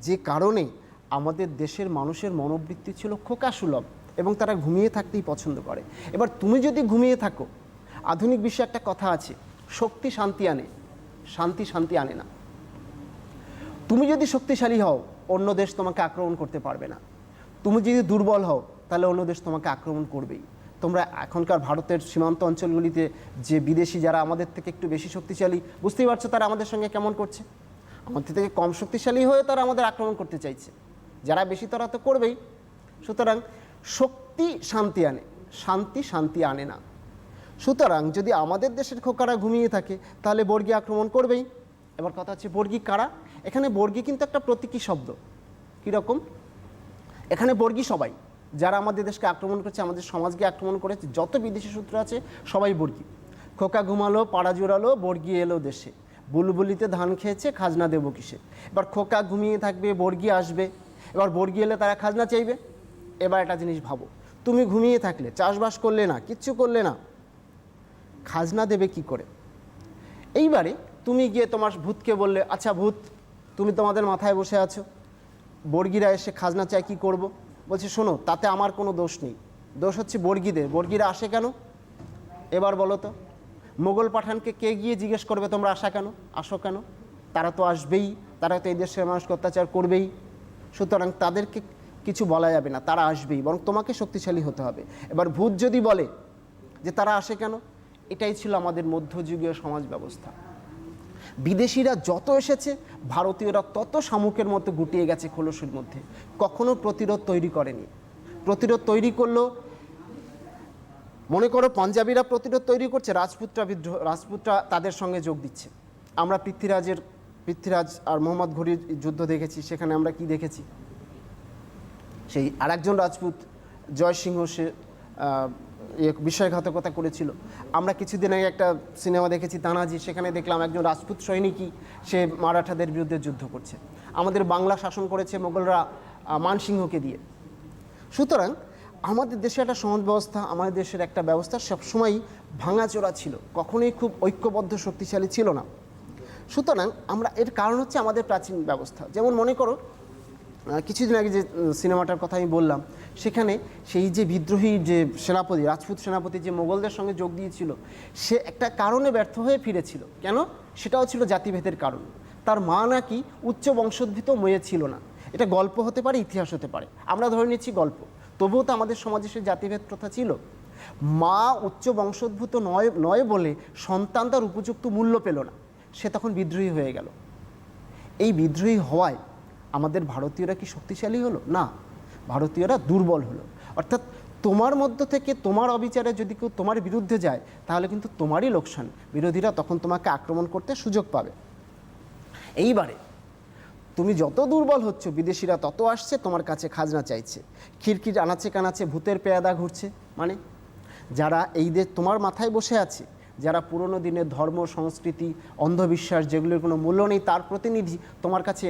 যে কারণে আমাদের দেশের মানুষের মনোবৃত্তি ছিল খোকাসুলভ এবং তারা ঘুমিয়ে থাকতেই পছন্দ করে। এবার তুমি যদি ঘুমিয়ে থাকো, আধুনিক বিশ্বে একটা কথা আছে, শক্তি শান্তি আনে, শান্তি শান্তি আনে না। তুমি যদি শক্তিশালী হও, অন্য দেশ তোমাকে আক্রমণ করতে পারবে না। তুমি যদি দুর্বল হও, তাহলে অন্য দেশ তোমাকে আক্রমণ করবেই। তোমরা এখনকার ভারতের সীমান্ত অঞ্চলগুলিতে যে বিদেশি যারা আমাদের থেকে একটু বেশি শক্তিশালী, বুঝতেই পারছো তারা আমাদের সঙ্গে কেমন করছে। আমাদের থেকে কম শক্তিশালী হয়ে তারা আমাদের আক্রমণ করতে চাইছে। যারা বেশি তারা তো করবেই। সুতরাং শক্তি শান্তি আনে, শান্তি শান্তি আনে না। সুতরাং যদি আমাদের দেশের খোকারা ঘুমিয়ে থাকে তাহলে বর্গী আক্রমণ করবেই। এবার কথা হচ্ছে বর্গী কারা? এখানে বর্গী কিন্তু একটা প্রতীকী শব্দ। কীরকম? এখানে বর্গী সবাই, যারা আমাদের দেশকে আক্রমণ করেছে, আমাদের সমাজকে আক্রমণ করেছে, যত বিদেশি সূত্র আছে সবাই বর্গী। খোকা ঘুমালো, পাড়া জোড়ালো, বর্গী এলো দেশে, বুলবুলিতে ধান খেয়েছে, খাজনা দেবো কিসে। এবার খোকা ঘুমিয়ে থাকবে, বর্গী আসবে, এবার বর্গী এলে তারা খাজনা চাইবে। এবার একটা জিনিস ভাবো, তুমি ঘুমিয়ে থাকলে, চাষবাস করলে না, কিচ্ছু করলে না, খাজনা দেবে কি করে? এইবারে তুমি গিয়ে তোমার ভূতকে বললে, আচ্ছা ভূত, তুমি তোমাদের মাথায় বসে আছো, বর্গীরা এসে খাজনা চায়, কী করব? বলছে শোনো, তাতে আমার কোনো দোষ নেই, দোষ হচ্ছে বর্গীদের। বর্গীরা আসে কেন এবার বলো তো? মোগল পাঠানকে কে গিয়ে জিজ্ঞেস করবে তোমরা আসো কেন? তারা তো আসবেই, তারা তো এই দেশের মানুষকে অত্যাচার করবেই। সুতরাং তাদেরকে কিছু বলা যাবে না, তারা আসবেই, বরং তোমাকে শক্তিশালী হতে হবে। এবার ভূত যদি বলে যে তারা আসে কেন, এটাই ছিল আমাদের মধ্যযুগীয় সমাজ ব্যবস্থা। বিদেশিরা যত এসেছে, ভারতীয়রা তত শামুকের মতো গুটিয়ে গেছে খোলসের মধ্যে, কখনো প্রতিরোধ তৈরি করেনি। প্রতিরোধ তৈরি করলো, মনে করো পাঞ্জাবিরা প্রতিরোধ তৈরি করছে, রাজপুতরা তাদের সঙ্গে যোগ দিচ্ছে। আমরা পৃথ্বীরাজ আর মোহাম্মদ ঘুরির যুদ্ধ দেখেছি, সেখানে আমরা কি দেখেছি? সেই আরেকজন রাজপুত জয়সিংহ, সে বিশ্বাসঘাতকতা করেছিল। আমরা কিছুদিন আগে একটা সিনেমা দেখেছি তানাজি, সেখানে দেখলাম একজন রাজপুত সৈনিকই সে মারাঠাদের বিরুদ্ধে যুদ্ধ করছে। আমাদের বাংলা শাসন করেছে মোগলরা মানসিংহকে দিয়ে। সুতরাং আমাদের দেশে একটা সমাজ ব্যবস্থা, আমাদের দেশের একটা ব্যবস্থা সবসময়ই ভাঙাচোরা ছিল, কখনোই খুব ঐক্যবদ্ধ শক্তিশালী ছিল না। সুতরাং আমরা এর কারণ হচ্ছে আমাদের প্রাচীন ব্যবস্থা। যেমন মনে করো কিছুদিন আগে যে সিনেমাটার কথা আমি বললাম, সেখানে সেই যে বিদ্রোহী যে সেনাপতি, রাজপুত সেনাপতি যে মোগলদের সঙ্গে যোগ দিয়েছিল, সে একটা কারণে ব্যর্থ হয়ে ফিরেছিল। কেন? সেটাও ছিল জাতিভেদের কারণ। তার মা নাকি উচ্চ বংশোদ্ভূত মেয়ে ছিল না। এটা গল্প হতে পারে, ইতিহাস হতে পারে, আমরা ধরে নিচ্ছি গল্প। তবুও তো আমাদের সমাজে সে জাতিভেদ প্রথা ছিল। মা উচ্চ বংশোদ্ভূত নয় বলে সন্তান তার উপযুক্ত মূল্য পেল না, সে তখন বিদ্রোহী হয়ে গেল। এই বিদ্রোহী হওয়ায় আমাদের ভারতীয়রা কি শক্তিশালী হলো? না, ভারতীয়রা দুর্বল হলো। অর্থাৎ তোমার মধ্য থেকে তোমার অবিচারে যদি কেউ তোমার বিরুদ্ধে যায়, তাহলে কিন্তু তোমারই লোকসান। বিরোধীরা তখন তোমাকে আক্রমণ করতে সুযোগ পাবে। এইবারে তুমি যত দুর্বল হচ্ছ, বিদেশিরা তত আসছে তোমার কাছে খাজনা চাইছে। খিড়কির আনাচে কানাচে ভূতের পেয়াদা ঘুরছে। মানে যারা এই দেশ তোমার মাথায় বসে আছে, যারা পুরনো দিনের ধর্ম, সংস্কৃতি, অন্ধবিশ্বাস, যেগুলোর কোনো মূল্য নেই, তার প্রতিনিধি তোমার কাছে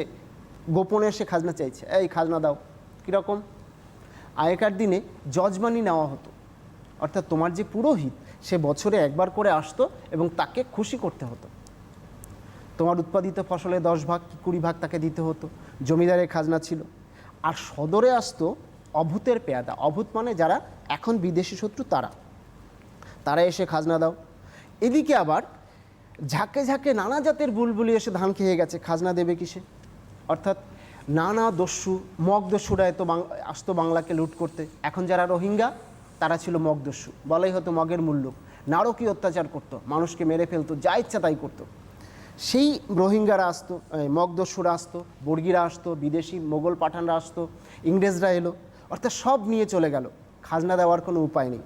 গোপনে এসে খাজনা চাইছে, এই খাজনা দাও। কীরকম? আগেকার দিনে যজমানি নেওয়া হতো, অর্থাৎ তোমার যে পুরোহিত, সে বছরে একবার করে আসতো এবং তাকে খুশি করতে হতো। তোমার উৎপাদিত ফসলে 10 ভাগ কি 20 ভাগ তাকে দিতে হতো, জমিদারের খাজনা ছিল। আর সদরে আসতো অভূতের পেয়াদা। অভূত মানে যারা এখন বিদেশি শত্রু, তারা এসে খাজনা দাও। এদিকে আবার ঝাঁকে ঝাঁকে নানা জাতের বুলবুলি এসে ধান খেয়ে গেছে, খাজনা দেবে কিসে? অর্থাৎ নানা দস্যু, মগ দস্যুরা আসতো বাংলাকে লুট করতে। এখন যারা রোহিঙ্গা তারা ছিল মগ দস্যু, বলাই হতো মগের মুল্লুক। নারকীয় অত্যাচার করতো, মানুষকে মেরে ফেলতো, যা ইচ্ছা তাই করতো। সেই রোহিঙ্গারা আসতো, মগ দস্যুরা আসতো, বর্গিরা আসতো, বিদেশি মোগল পাঠানরা আসতো, ইংরেজরা এলো, অর্থাৎ সব নিয়ে চলে গেল। খাজনা দেওয়ার কোনো উপায় নেই।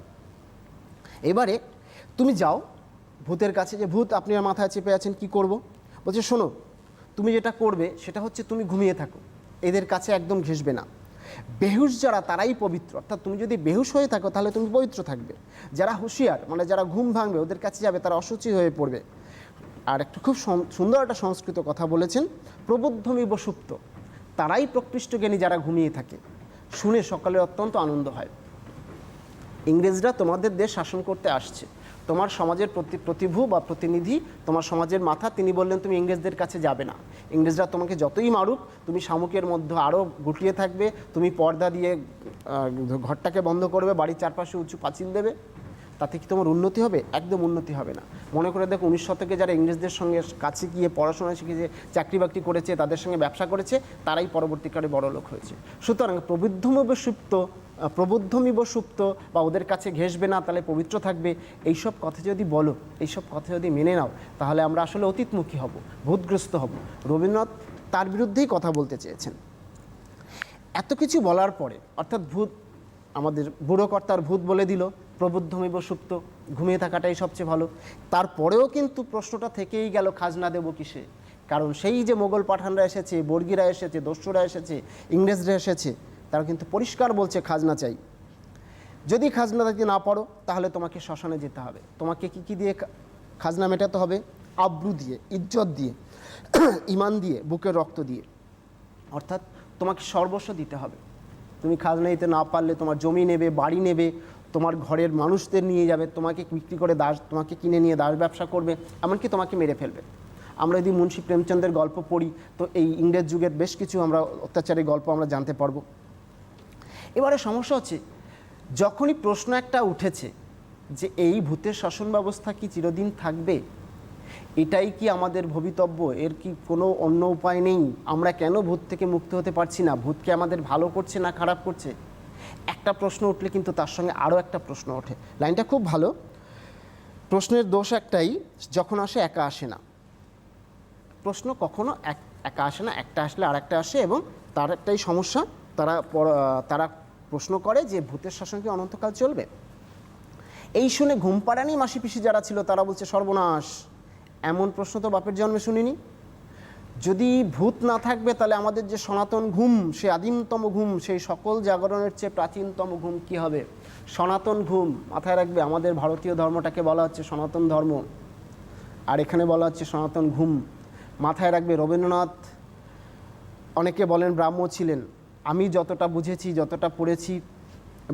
এবারে তুমি যাও ভূতের কাছে, যে ভূত আপনি আর মাথায় চেপে আছেন, কি করব? বলছে শোনো, তুমি যেটা করবে সেটা হচ্ছে তুমি ঘুমিয়ে থাকো, এদের কাছে একদম ঘেঁষবে না। বেহুশ যারা তারাই পবিত্র, অর্থাৎ তুমি যদি বেহুশ হয়ে থাকো তাহলে তুমি পবিত্র থাকবে। যারা হুঁশিয়ার মানে যারা ঘুম ভাঙবে ওদের কাছে যাবে, তারা অশুচি হয়ে পড়বে। আর একটা খুব সুন্দর একটা সংস্কৃত কথা বলেছেন, প্রবুদ্ধমিব সুপ্ত, তারাই প্রকৃষ্ট জ্ঞানী যারা ঘুমিয়ে থাকে। শুনে সকালে অত্যন্ত আনন্দ হয়। ইংরেজরা তোমাদের দেশ শাসন করতে আসছে, তোমার সমাজের প্রতিভূ বা প্রতিনিধি, তোমার সমাজের মাথা, তিনি বললেন তুমি ইংরেজদের কাছে যাবে না। ইংরেজরা তোমাকে যতই মারুক তুমি শামুকের মধ্যে আরও গুটিয়ে থাকবে, তুমি পর্দা দিয়ে ঘরটাকে বন্ধ করবে, বাড়ির চারপাশে উঁচু পাঁচিল দেবে, তাতে কি তোমার উন্নতি হবে? একদম উন্নতি হবে না। মনে করে দেখো 19 শতকে যারা ইংরেজদের সঙ্গে কাছে গিয়ে পড়াশোনা শিখেছে, চাকরি বাকরি করেছে, তাদের সঙ্গে ব্যবসা করেছে, তারাই পরবর্তীকালে বড় লোক হয়েছে। সুতরাং প্রবুদ্ধমিব সুপ্ত বা ওদের কাছে ঘেঁষবে না, তাহলে পবিত্র থাকবে, এইসব কথা যদি বলো, এইসব কথা যদি মেনে নাও, তাহলে আমরা আসলে অতীতমুখী হব, ভূতগ্রস্ত হব। রবীন্দ্রনাথ তার বিরুদ্ধেই কথা বলতে চেয়েছেন। এত কিছু বলার পরে, অর্থাৎ ভূত, আমাদের বুড়োকর্তার ভূত বলে দিল প্রবুদ্ধমিব সুপ্ত, ঘুমিয়ে থাকাটাই সবচেয়ে ভালো। তারপরেও কিন্তু প্রশ্নটা থেকেই গেল, খাজনা দেবো কিসে? কারণ সেই যে মোগল পাঠানরা এসেছে, বর্গিরা এসেছে, দস্যুরা এসেছে, ইংরেজরা এসেছে, তারা কিন্তু পরিষ্কার বলছে খাজনা চাই। যদি খাজনা দিতে না পারো তাহলে তোমাকে শ্মশানে যেতে হবে। তোমাকে কি দিয়ে খাজনা মেটাতে হবে? আব্রু দিয়ে, ইজ্জত দিয়ে, ইমান দিয়ে, বুকের রক্ত দিয়ে, অর্থাৎ তোমাকে সর্বস্ব দিতে হবে। তুমি খাজনা দিতে না পারলে তোমার জমি নেবে, বাড়ি নেবে, তোমার ঘরের মানুষদের নিয়ে যাবে, তোমাকে বিক্রি করে তোমাকে কিনে নিয়ে দাস ব্যবসা করবে, এমনকি তোমাকে মেরে ফেলবে। আমরা যদি মুন্সী প্রেমচন্দের গল্প পড়ি তো এই ইংরেজ যুগের বেশ কিছু আমরা অত্যাচারের গল্প আমরা জানতে পারবো। এবারে সমস্যা হচ্ছে, যখনই প্রশ্ন একটা উঠেছে যে এই ভূতের শাসন ব্যবস্থা কি চিরদিন থাকবে, এটাই কি আমাদের ভবিতব্য, এর কি কোনো অন্য উপায় নেই, আমরা কেন ভূত থেকে মুক্ত হতে পারছি না, ভূতকে আমাদের ভালো করছে না খারাপ করছে, একটা প্রশ্ন উঠলে কিন্তু তার সঙ্গে আরও একটা প্রশ্ন ওঠে। লাইনটা খুব ভালো। প্রশ্নের দোষ একটাই, যখন আসে একা আসে না। প্রশ্ন কখনো একা আসে না, একটা আসলে আর একটা আসে, এবং তার একটাই সমস্যা, তারা প্রশ্ন করে যে ভূতের শাসন কি অনন্তকাল চলবে? এই শুনে ঘুমপাড়ানি মাসি পিসি যারা ছিল তারা বলছে সর্বনাশ, এমন প্রশ্ন তো বাপের জন্মে শুনিনি। যদি ভূত না থাকবে তাহলে আমাদের যে সনাতন ঘুম, সে আদিমতম ঘুম, সেই সকল জাগরণের চেয়ে প্রাচীনতম ঘুম কি হবে? সনাতন ঘুম। মাথায় রাখবে, আমাদের ভারতীয় ধর্মটাকে বলা হচ্ছে সনাতন ধর্ম, আর এখানে বলা হচ্ছে সনাতন ঘুম। মাথায় রাখবে, রবীন্দ্রনাথ অনেকে বলেন ব্রাহ্ম ছিলেন, আমি যতটা বুঝেছি, যতটা পড়েছি,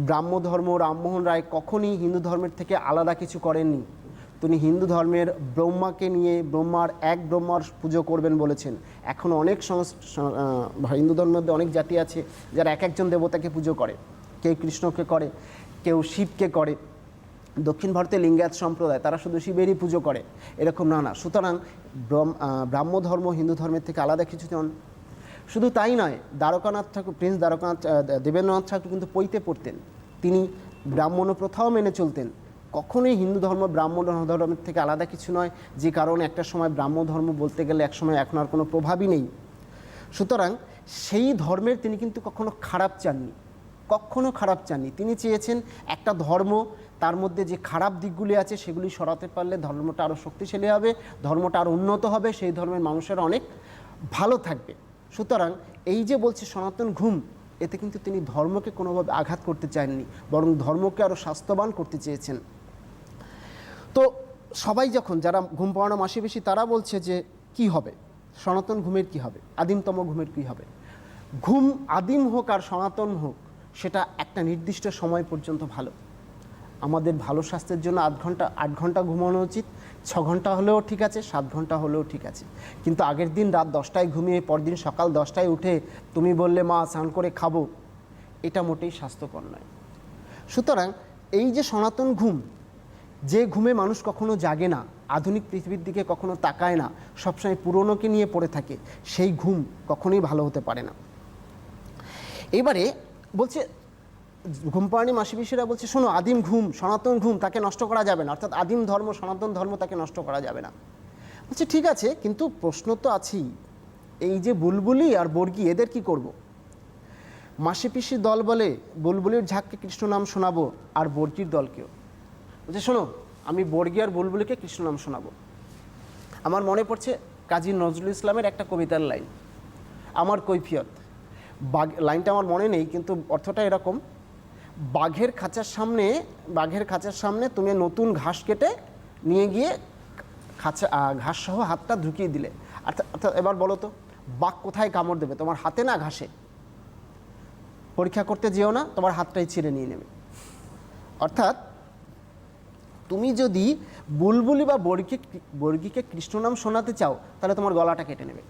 ব্রাহ্ম ধর্ম রামমোহন রায় কখনই হিন্দু ধর্মের থেকে আলাদা কিছু করেননি। তিনি হিন্দু ধর্মের ব্রহ্মাকে নিয়ে এক ব্রহ্মার পুজো করবেন বলেছেন। এখন অনেক হিন্দু ধর্মের মধ্যে অনেক জাতি আছে যারা এক একজন দেবতাকে পুজো করে, কেউ কৃষ্ণকে করে, কেউ শিবকে করে। দক্ষিণ ভারতে লিঙ্গায়ত সম্প্রদায়, তারা শুধু শিবেরই পুজো করে, এরকম না। সুতরাং ব্রাহ্ম ধর্ম হিন্দু ধর্মের থেকে আলাদা কিছু নন। শুধু তাই নয়, দ্বারকানাথ ঠাকুর, প্রিন্স দেবেন্দ্রনাথ ঠাকুর কিন্তু পৈতে পড়তেন, তিনি ব্রাহ্মণ প্রথাও মেনে চলতেন। কখনোই হিন্দু ধর্ম ব্রাহ্মণ ধর্মের থেকে আলাদা কিছু নয়, যে কারণে একটা সময় ব্রাহ্ম ধর্ম বলতে গেলে একসময় এখন আর কোনো প্রভাবই নেই। সুতরাং সেই ধর্মের তিনি কিন্তু কখনো খারাপ চাননি। তিনি চেয়েছেন একটা ধর্ম, তার মধ্যে যে খারাপ দিকগুলি আছে সেগুলি সরাতে পারলে ধর্মটা আরও শক্তিশালী হবে, ধর্মটা আরও উন্নত হবে, সেই ধর্মের মানুষেরা অনেক ভালো থাকবে। সুতরাং এই যে বলছে সনাতন ঘুম, এতে কিন্তু তিনি ধর্মকে কোনোভাবে আঘাত করতে চাননি, বরং ধর্মকে আরও স্বাস্থ্যবান করতে চেয়েছেন। তো সবাই যখন, যারা ঘুম পাড়ানো মাসি বেশি, তারা বলছে যে কি হবে, সনাতন ঘুমের কি হবে, আদিমতম ঘুমের কি হবে? ঘুম আদিম হোক আর সনাতন হোক, সেটা একটা নির্দিষ্ট সময় পর্যন্ত ভালো। আমাদের ভালো স্বাস্থ্যের জন্য 8 ঘন্টা ঘুমানো উচিত, 6 ঘন্টা হলেও ঠিক আছে, 7 ঘন্টা হলেও ঠিক আছে, কিন্তু আগের দিন রাত 10টায় ঘুমিয়ে পরদিন সকাল 10টায় উঠে তুমি বললে মা স্নান করে খাবো, এটা মোটেই স্বাস্থ্যকর নয়। সুতরাং এই যে সনাতন ঘুম, যে ঘুমে মানুষ কখনো জাগে না, আধুনিক পৃথিবীর দিকে কখনো তাকায় না, সবসময় পুরনোকে নিয়ে পড়ে থাকে, সেই ঘুম কখনোই ভালো হতে পারে না। এবারে বলছে ঘুমপাড়ানি মাসিপিসিরা বলছে শোনো, আদিম ঘুম, সনাতন ঘুম তাকে নষ্ট করা যাবে না, অর্থাৎ আদিম ধর্ম, সনাতন ধর্ম তাকে নষ্ট করা যাবে না। বলছে ঠিক আছে, কিন্তু প্রশ্ন তো আছেই, এই যে বুলবুলি আর বর্গি এদের কি করব? মাসিপিসির দল বলে বুলবুলির ঝাঁককে কৃষ্ণ নাম শোনাবো আর বর্গির দলকেও। বলছে শোনো, আমি বর্গি আর বুলবুলিকে কৃষ্ণ নাম শোনাবো। আমার মনে পড়ছে কাজী নজরুল ইসলামের একটা কবিতার লাইন, আমার কৈফিয়ত। লাইনটা আমার মনে নেই, কিন্তু অর্থটা এরকম, বাঘের খাঁচার সামনে তুমি নতুন ঘাস কেটে নিয়ে গিয়ে ঘাস সহ হাতটা ঢুকিয়ে দিলে, অর্থাৎ এবার বলো তো, বাঘ কোথায় কামড় দেবে? তোমার হাতে না ঘাসে? পরীক্ষা করতে যেও না, তোমার হাতটাই ছিঁড়ে নিয়ে নেবে। অর্থাৎ তুমি যদি বুলবুলি বা বর্গিকে কৃষ্ণ নাম শোনাতে চাও, তাহলে তোমার গলাটা কেটে নেবে,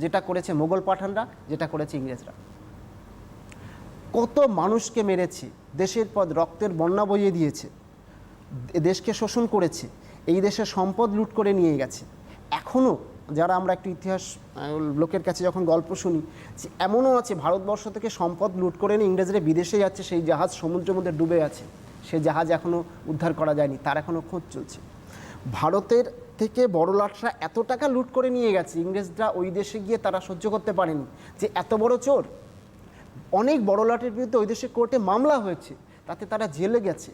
যেটা করেছে মোগল পাঠানরা, যেটা করেছে ইংরেজরা। কত মানুষকে মেরেছে, দেশের পর রক্তের বন্যা বইয়ে দিয়েছে, দেশকে শোষণ করেছে, এই দেশের সম্পদ লুট করে নিয়ে গেছে। এখনও যারা আমরা একটু ইতিহাস লোকের কাছে যখন গল্প শুনি, যে এমনও আছে ভারতবর্ষ থেকে সম্পদ লুট করে নিয়ে ইংরেজরা বিদেশে যাচ্ছে, সেই জাহাজ সমুদ্রের মধ্যে ডুবে আছে, সেই জাহাজ এখনও উদ্ধার করা যায়নি, তার এখনও খোঁজ চলছে। ভারতের থেকে বড়লাটরা এত টাকা লুট করে নিয়ে গেছে, ইংরেজরা ওই দেশে গিয়ে তারা সহ্য করতে পারেনি যে এত বড় চোর। অনেক বড়লাটের বিরুদ্ধে ওই দেশে কোর্টে মামলা হয়েছে, তাতে তারা জেলে গেছে।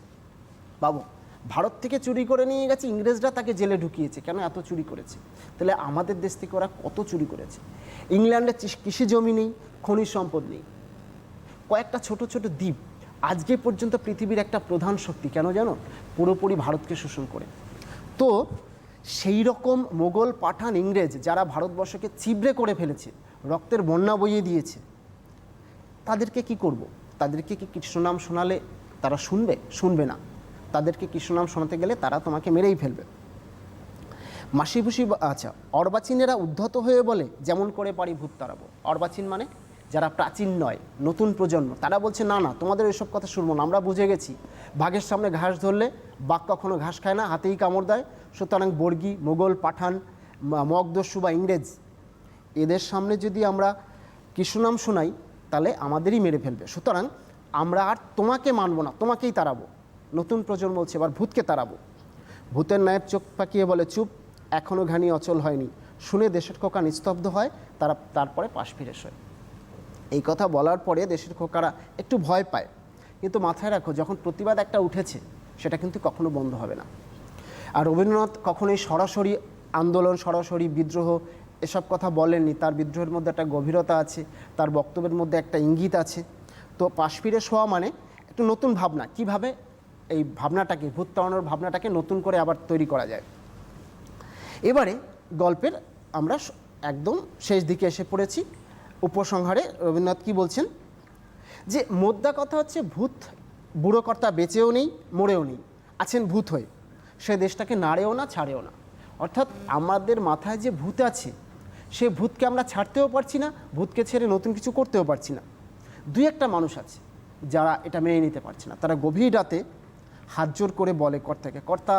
বাবু, ভারত থেকে চুরি করে নিয়ে গেছে, ইংরেজরা তাকে জেলে ঢুকিয়েছে, কেন? এত চুরি করেছে। তাহলে আমাদের দেশ থেকে ওরা কত চুরি করেছে। ইংল্যান্ডে কৃষি জমি নেই, খনিজ সম্পদ নেই, কয়েকটা ছোট ছোট দ্বীপ আজকে পর্যন্ত পৃথিবীর একটা প্রধান শক্তি, কেন জানো? পুরোপুরি ভারতকে শোষণ করে। তো সেই রকম মোগল, পাঠান, ইংরেজ যারা ভারতবর্ষকে ছিবড়ে করে ফেলেছে, রক্তের বন্যা বইয়ে দিয়েছে, তাদেরকে কি করব? তাদেরকে কি কৃষ্ণনাম শোনালে তারা শুনবে? শুনবে না। তাদেরকে কৃষ্ণনাম শোনাতে গেলে তারা তোমাকে মেরেই ফেলবে। মাসিভুসি, আচ্ছা, অর্বাচীনেরা উদ্ধত হয়ে বলে যেমন করে পারি ভূত তাড়াবো। অর্বাচীন মানে যারা প্রাচীন নয়, নতুন প্রজন্ম, তারা বলছে না না, তোমাদের এসব কথা শুনবো না, আমরা বুঝে গেছি বাঘের সামনে ঘাস ধরলে বাঘ কখনো ঘাস খায় না, হাতেই কামড় দেয়। সুতরাং বর্গী, মোগল, পাঠান, মগদস্যু বা ইংরেজ, এদের সামনে যদি আমরা কৃষ্ণনাম শোনাই তাহলে আমাদেরই মেরে ফেলবে। সুতরাং আমরা আর তোমাকে মানবো না, তোমাকেই তাড়াবো। নতুন প্রজন্ম বলছে এবার ভূতকে তাড়াবো। ভূতের নায়েব চোখ পাকিয়ে বলে চুপ, এখনও ঘানি অচল হয়নি। শুনে দেশের খোকা নিস্তব্ধ হয়, তারপরে পাশ ফিরে শোয়। এই কথা বলার পরে দেশের খোকারা একটু ভয় পায়, কিন্তু মাথায় রাখো, যখন প্রতিবাদ একটা উঠেছে সেটা কিন্তু কখনো বন্ধ হবে না। আর রবীন্দ্রনাথ কখনোই সরাসরি আন্দোলন, সরাসরি বিদ্রোহ এসব কথা বলেননি। তার বিদ্রোহের মধ্যে একটা গভীরতা আছে, তার বক্তব্যের মধ্যে একটা ইঙ্গিত আছে। তো পাশ ফিরে শোয়া মানে একটু নতুন ভাবনা, কিভাবে এই ভাবনাটাকে, ভূত তাড়ানোর ভাবনাটাকে নতুন করে আবার তৈরি করা যায়। এবারে গল্পের আমরা একদম শেষ দিকে এসে পড়েছি। উপসংহারে রবীন্দ্রনাথ কি বলছেন, যে মোদ্দা কথা হচ্ছে, ভূত বুড়ো কর্তা বেঁচেও নেই, মরেও নেই, আছেন ভূত হয়ে, সে দেশটাকে নাড়েও না, ছাড়েও না। অর্থাৎ আমাদের মাথায় যে ভূত আছে, সে ভূতকে আমরা ছাড়তেও পারছি না, ভূতকে ছেড়ে নতুন কিছু করতেও পারছি না। দুই একটা মানুষ আছে যারা এটা মেনে নিতে পারছে না। তারা গভীর রাতে হাত জোর করে বলে কর্তাকে, কর্তা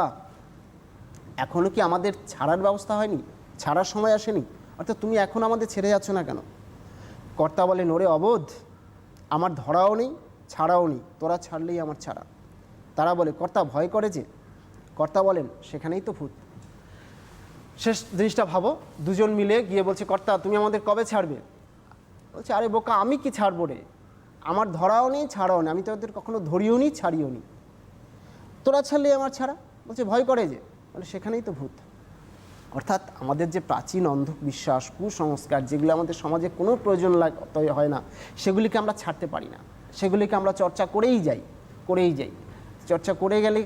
এখনও কি আমাদের ছাড়ার ব্যবস্থা হয়নি, ছাড়ার সময় আসেনি? অর্থাৎ তুমি এখন আমাদের ছেড়ে যাচ্ছ না কেন? কর্তা বলে, নোরে অবোধ, আমার ধরাও নেই, ছাড়াও নেই, তোরা ছাড়লেই আমার ছাড়া। তারা বলে, কর্তা ভয় করে যে? কর্তা বলেন, সেখানেই তো ভূত। শেষ জিনিসটা ভাবো, দুজন মিলে গিয়ে বলছে, কর্তা তুমি আমাদের কবে ছাড়বে? বলছে, আরে বোকা, আমি কি ছাড়বো রে, আমার ধরাও নেই, ছাড়াও নেই, আমি তো ওদের কখনো ধরিও নি, ছাড়িও নি, তোরা ছাড়লেই আমার ছাড়া। বলছে, ভয় করে যে? বলে, সেখানেই তো ভূত। অর্থাৎ আমাদের যে প্রাচীন অন্ধবিশ্বাস, কুসংস্কার, যেগুলো আমাদের সমাজে কোনো প্রয়োজন হয় না, সেগুলিকে আমরা ছাড়তে পারি না, সেগুলিকে আমরা চর্চা করেই যাই। চর্চা করে গেলে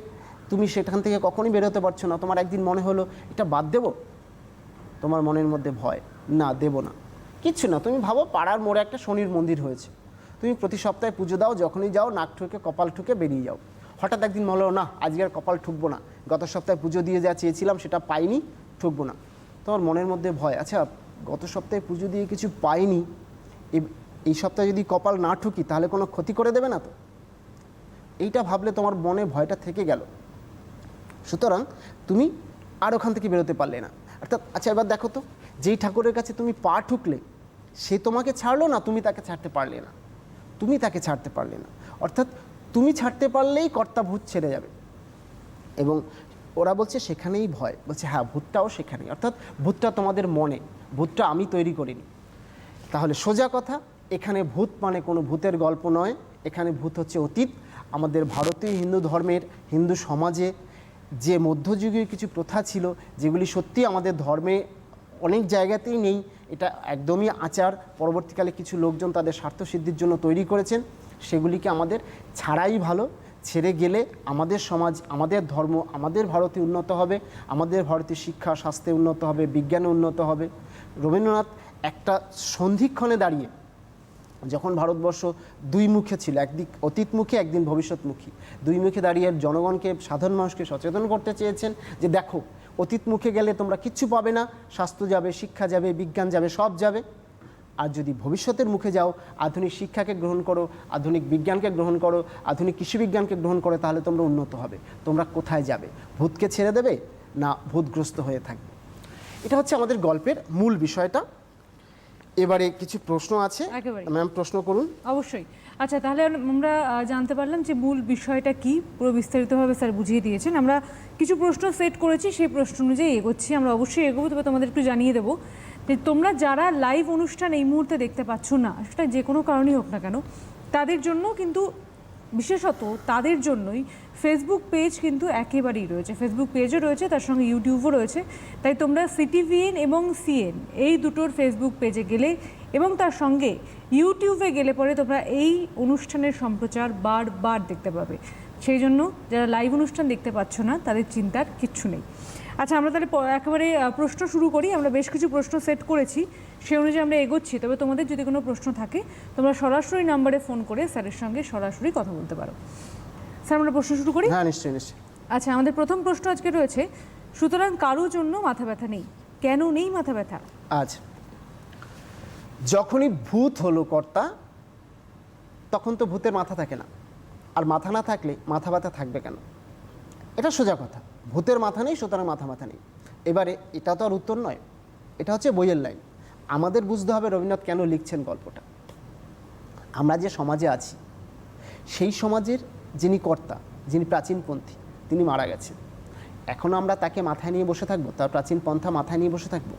তুমি সেখান থেকে কখনই বেরোতে পারছো না। তোমার একদিন মনে হলো এটা বাদ দেবো, তোমার মনের মধ্যে ভয়, না দেব না, কিচ্ছু না। তুমি ভাবো পাড়ার মোড়ে একটা শনির মন্দির হয়েছে, তুমি প্রতি সপ্তাহে পুজো দাও, যখনই যাও নাক ঠুকে কপাল ঠুকে বেরিয়ে যাও। হঠাৎ একদিন মনে হলো, না আজকে আর কপাল ঠুকবো না, গত সপ্তাহে পুজো দিয়ে যা চেয়েছিলাম সেটা পাইনি, ঠকবো না। তোমার মনের মধ্যে ভয়, আচ্ছা গত সপ্তাহে পুজো দিয়ে কিছু পাইনি, এই সপ্তাহে যদি কপাল না ঠুকি তাহলে কোনো ক্ষতি করে দেবে না তো? এইটা ভাবলে তোমার মনে ভয়টা থেকে গেল, সুতরাং তুমি আর ওখান থেকে বেরোতে পারলে না। অর্থাৎ আচ্ছা এবার দেখো তো, যেই ঠাকুরের কাছে তুমি পা ঠুকলে সে তোমাকে ছাড়লো না, তুমি তাকে ছাড়তে পারলে না, তুমি তাকে ছাড়তে পারলে না। অর্থাৎ তুমি ছাড়তে পারলেই কর্তা ভূত ছেড়ে যাবে। এবং ওরা বলছে সেখানেই ভয়, বলছে হ্যাঁ ভূতটাও সেখানেই, অর্থাৎ ভূতটা তোমাদের মনে, ভূতটা আমি তৈরি করিনি। তাহলে সোজা কথা, এখানে ভূত মানে কোনো ভূতের গল্প নয়, এখানে ভূত হচ্ছে অতীত। আমাদের ভারতীয় হিন্দু ধর্মের, হিন্দু সমাজে যে মধ্যযুগীয় কিছু প্রথা ছিল, যেগুলি সত্যি আমাদের ধর্মে অনেক জায়গাতেই নেই, এটা একদমই আচার পরবর্তীকালে কিছু লোকজন তাদের স্বার্থসিদ্ধির জন্য তৈরি করেছেন, সেগুলিকে আমাদের ছাড়াই ভালো। ছেড়ে গেলে আমাদের সমাজ, আমাদের ধর্ম, আমাদের ভারতে উন্নত হবে, আমাদের ভারতীয় শিক্ষা স্বাস্থ্যে উন্নত হবে, বিজ্ঞানে উন্নত হবে। রবীন্দ্রনাথ একটা সন্ধিক্ষণে দাঁড়িয়ে, যখন ভারতবর্ষ দুই মুখে ছিল, একদিক অতীতমুখী একদিন ভবিষ্যৎমুখী, দুই মুখে দাঁড়িয়ে জনগণকে, সাধারণ মানুষকে সচেতন করতে চেয়েছেন যে দেখো অতীত মুখে গেলে তোমরা কিচ্ছু পাবে না, স্বাস্থ্য যাবে, শিক্ষা যাবে, বিজ্ঞান যাবে, সব যাবে। আর যদি ভবিষ্যতের মুখে যাও, আধুনিক শিক্ষাকে গ্রহণ করো, আধুনিক বিজ্ঞানকে গ্রহণ করো, আধুনিক কৃষিবিজ্ঞানকে গ্রহণ করো, তাহলে তোমরা উন্নত হবে। তোমরা কোথায় যাবে? ভূতকে ছেড়ে দেবে না ভূতগ্রস্ত হয়ে থাকবে? এটা হচ্ছে আমাদের গল্পের মূল বিষয়টা। এবারে কিছু প্রশ্ন আছে, একেবারে ম্যাম প্রশ্ন করুন। অবশ্যই। আচ্ছা, তাহলে আমরা জানতে পারলাম যে মূল বিষয়টা কি, পুরো বিস্তারিতভাবে স্যার বুঝিয়ে দিয়েছেন। আমরা কিছু প্রশ্ন সেট করেছি, সেই প্রশ্ন অনুযায়ী এগোচ্ছি। আমরা অবশ্যই এগোবো, তবে তোমাদের একটু জানিয়ে দেবো যে তোমরা যারা লাইভ অনুষ্ঠান এই মুহূর্তে দেখতে পাচ্ছ না, সেটা যে কোনো কারণেই হোক না কেন, তাদের জন্য কিন্তু, বিশেষত তাদের জন্যই ফেসবুক পেজ কিন্তু একেবারেই রয়েছে। ফেসবুক পেজও রয়েছে, তার সঙ্গে ইউটিউবও রয়েছে। তাই তোমরা সিটিভিএন এবং সিএন এই দুটোর ফেসবুক পেজে গেলে এবং তার সঙ্গে ইউটিউবে গেলে পরে তোমরা এই অনুষ্ঠানের সম্প্রচার বারবার দেখতে পাবে। সেই জন্য যারা লাইভ অনুষ্ঠান দেখতে পাচ্ছ না, তাদের চিন্তার কিচ্ছু নেই। আচ্ছা, আমরা তাহলে একেবারে প্রশ্ন শুরু করি। আমরা বেশ কিছু প্রশ্ন সেট করেছি, সেই অনুযায়ী আমরা এগোচ্ছি। তবে তোমাদের যদি কোনো প্রশ্ন থাকে, তোমরা সরাসরি নাম্বারে ফোন করে স্যারের সঙ্গে সরাসরি কথা বলতে পারো। স্যার, আমরা প্রশ্ন শুরু করি? হ্যাঁ, নিশ্চয়ই নিশ্চয়ই। আচ্ছা, আমাদের প্রথম প্রশ্ন আজকে রয়েছে, সুতরাং কারোর জন্য মাথা ব্যথা নেই, কেন নেই মাথা ব্যথা? আচ্ছা, যখনই ভূত হলো কর্তা, তখন তো ভূতের মাথা থাকে না, আর মাথা না থাকলে মাথা ব্যথা থাকবে কেন? এটা সোজা কথা, ভূতের মাথা নেই, সুতরাং মাথা ব্যথা নেই। এবারে এটা তো আর উত্তর নয়, এটা হচ্ছে বইয়ের লাইন। আমাদের বুঝতে হবে রবীন্দ্রনাথ কেন লিখছেন গল্পটা। আমরা যে সমাজে আছি, সেই সমাজের যিনি কর্তা, যিনি প্রাচীনপন্থী, তিনি মারা গেছেন। এখনও আমরা তাকে মাথায় নিয়ে বসে থাকবো? তার প্রাচীন পন্থা মাথায় নিয়ে বসে থাকবো?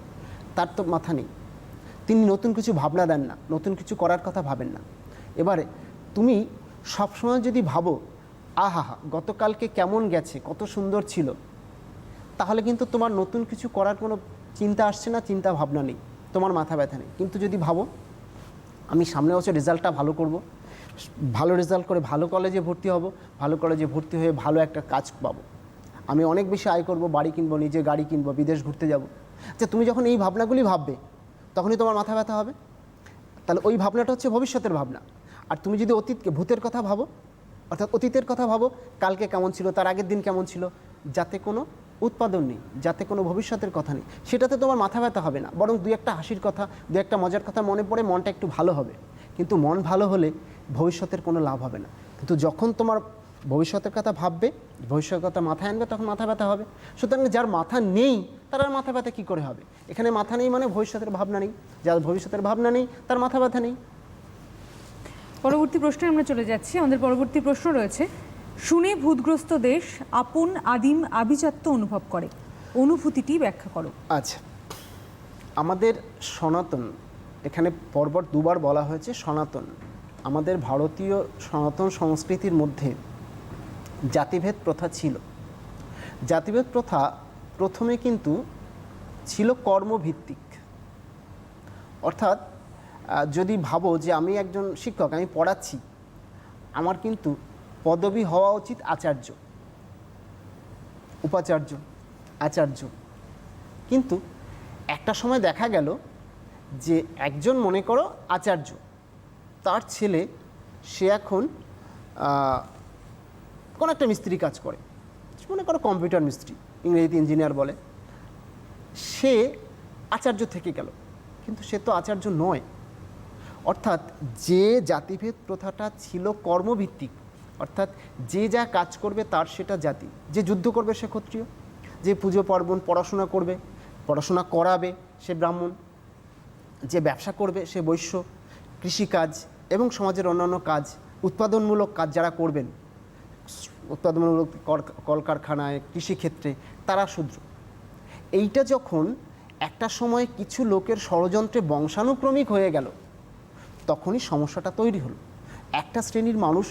তার তো মাথা নেই। তিনি নতুন কিছু ভাবনা দেন না, নতুন কিছু করার কথা ভাবেন না। এবারে তুমি সবসময় যদি ভাবো আহা গতকালকে কেমন গেছে, কত সুন্দর ছিল, তাহলে কিন্তু তোমার নতুন কিছু করার কোনো চিন্তা আসছে না, চিন্তা ভাবনা নেই, তোমার মাথা ব্যথা নেই। কিন্তু যদি ভাবো আমি সামনে বছর রেজাল্টটা ভালো করব, ভালো রেজাল্ট করে ভালো কলেজে ভর্তি হব, ভালো কলেজে ভর্তি হয়ে ভালো একটা কাজ পাবো, আমি অনেক বেশি আয় করব, বাড়ি কিনবো, নিজে গাড়ি কিনবো, বিদেশ ঘুরতে যাব, আচ্ছা তুমি যখন এই ভাবনাগুলি ভাববে তখনই তোমার মাথা ব্যথা হবে। তাহলে ওই ভাবনাটা হচ্ছে ভবিষ্যতের ভাবনা। আর তুমি যদি অতীতকে, ভূতের কথা ভাবো, অর্থাৎ অতীতের কথা ভাবো, কালকে কেমন ছিল, তার আগের দিন কেমন ছিল, যাতে কোনো উৎপাদন নেই, যাতে কোনো ভবিষ্যতের কথা নেই, সেটাতে তোমার মাথা ব্যথা হবে না, বরং দুই একটা হাসির কথা, দুই একটা মজার কথা মনে পড়ে মনটা একটু ভালো হবে। কিন্তু মন ভালো হলে ভবিষ্যতের কোনো লাভ হবে না। কিন্তু যখন তোমার ভবিষ্যতের কথা ভাববে, ভবিষ্যতের কথা মাথায় আনবে, তখন মাথা ব্যথা হবে। সুতরাং যার মাথা নেই তার আর মাথা ব্যথা কী করে হবে? এখানে মাথা নেই মানে ভবিষ্যতের ভাবনা নেই, যার ভবিষ্যতের ভাবনা নেই তার মাথা ব্যথা নেই। পরবর্তী প্রশ্নে আমরা চলে যাচ্ছি। আমাদের পরবর্তী প্রশ্ন রয়েছে, শুনে ভূতগ্রস্ত দেশ আপন আদিম আভিজাত্য অনুভব করে, অনুভূতিটি ব্যাখ্যা করো। আচ্ছা, আমাদের সনাতন, এখানে পরপর দুবার বলা হয়েছে সনাতন, আমাদের ভারতীয় সনাতন সংস্কৃতির মধ্যে জাতিভেদ প্রথা ছিল। জাতিভেদ প্রথা প্রথমে কিন্তু ছিল কর্মভিত্তিক, অর্থাৎ যদি ভাবো যে আমি একজন শিক্ষক, আমি পড়াচ্ছি, আমার কিন্তু পদবি হওয়া উচিত আচার্য, উপাচার্য, আচার্য। কিন্তু একটা সময় দেখা গেল যে একজন মনে করো আচার্য, তার ছেলে সে এখন কোনো একটা মিস্ত্রি কাজ করে, মনে করো কম্পিউটার মিস্ত্রি, ইংরেজিতে ইঞ্জিনিয়ার বলে, সে আচার্য থেকে গেল, কিন্তু সে তো আচার্য নয়। অর্থাৎ যে জাতিভেদ প্রথাটা ছিল কর্মভিত্তিক, অর্থাৎ যে যা কাজ করবে তার সেটা জাতি, যে যুদ্ধ করবে সে ক্ষত্রিয়, যে পুজো পার্বণ পড়াশোনা করবে, পড়াশোনা করাবে সে ব্রাহ্মণ, যে ব্যবসা করবে সে বৈশ্য, কৃষিকাজ এবং সমাজের অন্যান্য কাজ, উৎপাদনমূলক কাজ যারা করবেন, উৎপাদনমূলক কলকারখানায়, কৃষিক্ষেত্রে, তারা শূদ্র। এইটা যখন একটা সময় কিছু লোকের ষড়যন্ত্রে বংশানুক্রমিক হয়ে গেল, তখনই সমস্যাটা তৈরি হলো। একটা শ্রেণীর মানুষ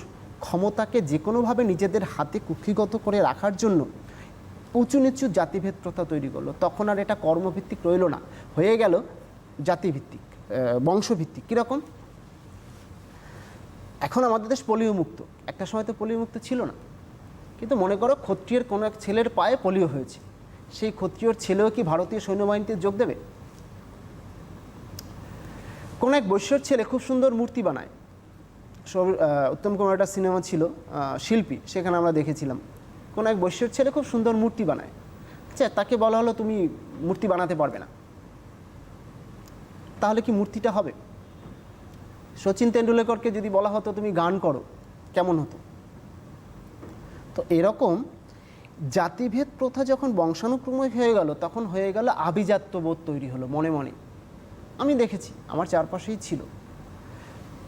ক্ষমতাকে যে কোনোভাবে নিজেদের হাতে কুক্ষিগত করে রাখার জন্য উঁচু নিচু জাতিভেদ প্রথা তৈরি করলো। তখন আর এটা কর্মভিত্তিক রইল না, হয়ে গেল জাতিভিত্তিক, বংশভিত্তিক। কীরকম? এখন আমাদের দেশ পোলিও মুক্ত, একটা সময় তো পোলিও মুক্ত ছিল না। কিন্তু মনে করো ক্ষত্রিয়ের কোনো এক ছেলের পায়ে পোলিও হয়েছে, সেই ক্ষত্রিয়র ছেলেও কি ভারতীয় সৈন্যবাহিনীতে যোগ দেবে? কোনো এক বৈশ্যর ছেলে খুব সুন্দর মূর্তি বানায়, উত্তম কুমার একটা সিনেমা ছিল শিল্পী, সেখানে আমরা দেখেছিলাম কোনো এক বৈশ্যর ছেলে খুব সুন্দর মূর্তি বানায়। আচ্ছা, তাকে বলা হলো তুমি মূর্তি বানাতে পারবে না, তাহলে কি মূর্তিটা হবে? সচিন তেন্ডুলকরকে যদি বলা হতো তুমি গান করো, কেমন হতো? তো এরকম জাতিভেদ প্রথা যখন বংশানুক্রমিক হয়ে গেল, তখন হয়ে গেল আভিজাত্যবোধ তৈরি হলো মনে মনে। আমি দেখেছি, আমার চারপাশেই ছিল।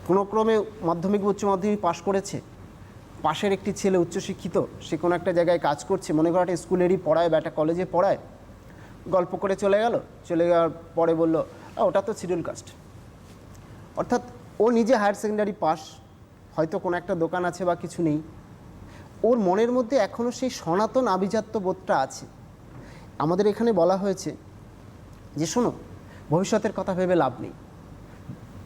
কোনো ক্রমে মাধ্যমিক উচ্চ মাধ্যমিক পাশ করেছে, পাশের একটি ছেলে উচ্চশিক্ষিত, সে কোনো একটা জায়গায় কাজ করছে, মনে করো একটা স্কুলেরই পড়ায় বা একটা কলেজে পড়ায়, গল্প করে চলে যাওয়ার পরে বলল ওটা তো শিডিউল কাস্ট। অর্থাৎ ও নিজে হায়ার সেকেন্ডারি পাস, হয়তো কোনো একটা দোকান আছে বা কিছু নেই, ওর মনের মধ্যে এখনও সেই সনাতন আভিজাত্যবোধটা আছে। আমাদের এখানে বলা হয়েছে যে শোনো, ভবিষ্যতের কথা ভেবে লাভ নেই।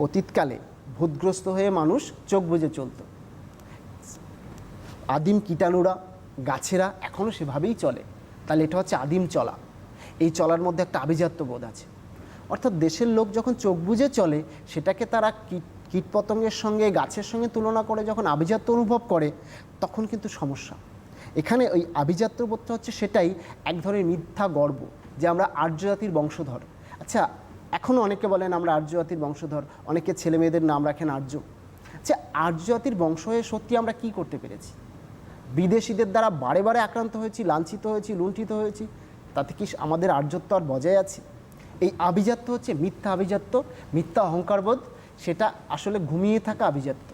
অতীতকালে ভূতগ্রস্ত হয়ে মানুষ চোখ বুজে চলত, আদিম কীটাণুরা, গাছেরা এখনও সেভাবেই চলে, তাহলে এটা হচ্ছে আদিম চলা। এই চলার মধ্যে একটা আভিজাত্যবোধ আছে। অর্থাৎ দেশের লোক যখন চোখ বুজে চলে, সেটাকে তারা কীটপতঙ্গের সঙ্গে, গাছের সঙ্গে তুলনা করে যখন আভিজাত্য অনুভব করে, তখন কিন্তু সমস্যা। এখানে ওই আভিজাত্যবোধটা হচ্ছে সেটাই এক ধরনের মিথ্যা গর্ব যে আমরা আর্য জাতির বংশধর। আচ্ছা, এখনও অনেকে বলেন আমরা আর্য জাতির বংশধর, অনেকে ছেলে মেয়েদের নাম রাখেন আর্য। আচ্ছা, আর্য জাতির বংশ হয়ে সত্যি আমরা কি করতে পেরেছি? বিদেশিদের দ্বারা বারে বারে আক্রান্ত হয়েছি, লাঞ্ছিত হয়েছি, লুণ্ঠিত হয়েছি, তাতে কি আমাদের আর্যত্ব আর বজায় আছে? এই আভিজাত্য হচ্ছে মিথ্যা আভিজাত্য, মিথ্যা অহংকারবোধ, সেটা আসলে ঘুমিয়ে থাকা আভিজাত্য।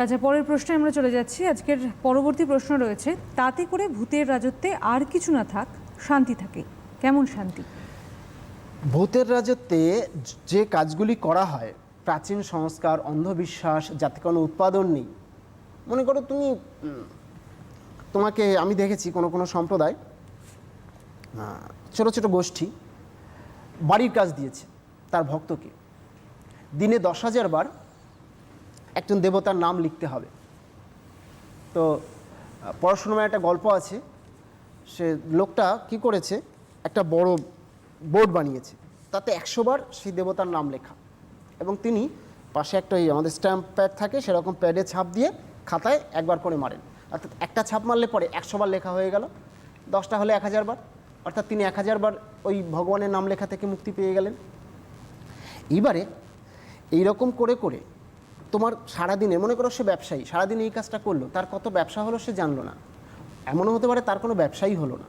আচ্ছা, পরের প্রশ্নে আমরা চলে যাচ্ছি। আজকের পরবর্তী প্রশ্ন রয়েছে, তাতে করে ভূতের রাজত্বে আর কিছু না থাক, শান্তি থাকে। কেমন শান্তি? ভূতের রাজত্বে যে কাজগুলি করা হয়, প্রাচীন সংস্কার, অন্ধবিশ্বাস, যাতে কোনো উৎপাদন নেই। মনে করো তোমাকে আমি দেখেছি কোনো কোনো সম্প্রদায়, ছোটো ছোটো গোষ্ঠী বাড়ির কাজ দিয়েছে তার ভক্তকে, দিনে 10,000 বার একজন দেবতার নাম লিখতে হবে। তো পড়াশোনায় একটা গল্প আছে, সে লোকটা কি করেছে, একটা বড় বোর্ড বানিয়েছে, তাতে 100 বার সেই দেবতার নাম লেখা, এবং তিনি পাশে একটা আমাদের স্ট্যাম্প প্যাড থাকে, সেরকম প্যাডে ছাপ দিয়ে খাতায় একবার করে মারেন। অর্থাৎ একটা ছাপ মারলে পরে 100 বার লেখা হয়ে গেল, 10টা হলে 1000 বার, অর্থাৎ তিনি 1000 বার ওই ভগবানের নাম লেখা থেকে মুক্তি পেয়ে গেলেন। এইবারে এইরকম করে করে তোমার সারাদিনে, মনে করো সে ব্যবসায়ী, সারাদিন এই কাজটা করলো, তার কত ব্যবসা হলো সে জানলো না। এমনও হতে পারে তার কোনো ব্যবসাই হলো না।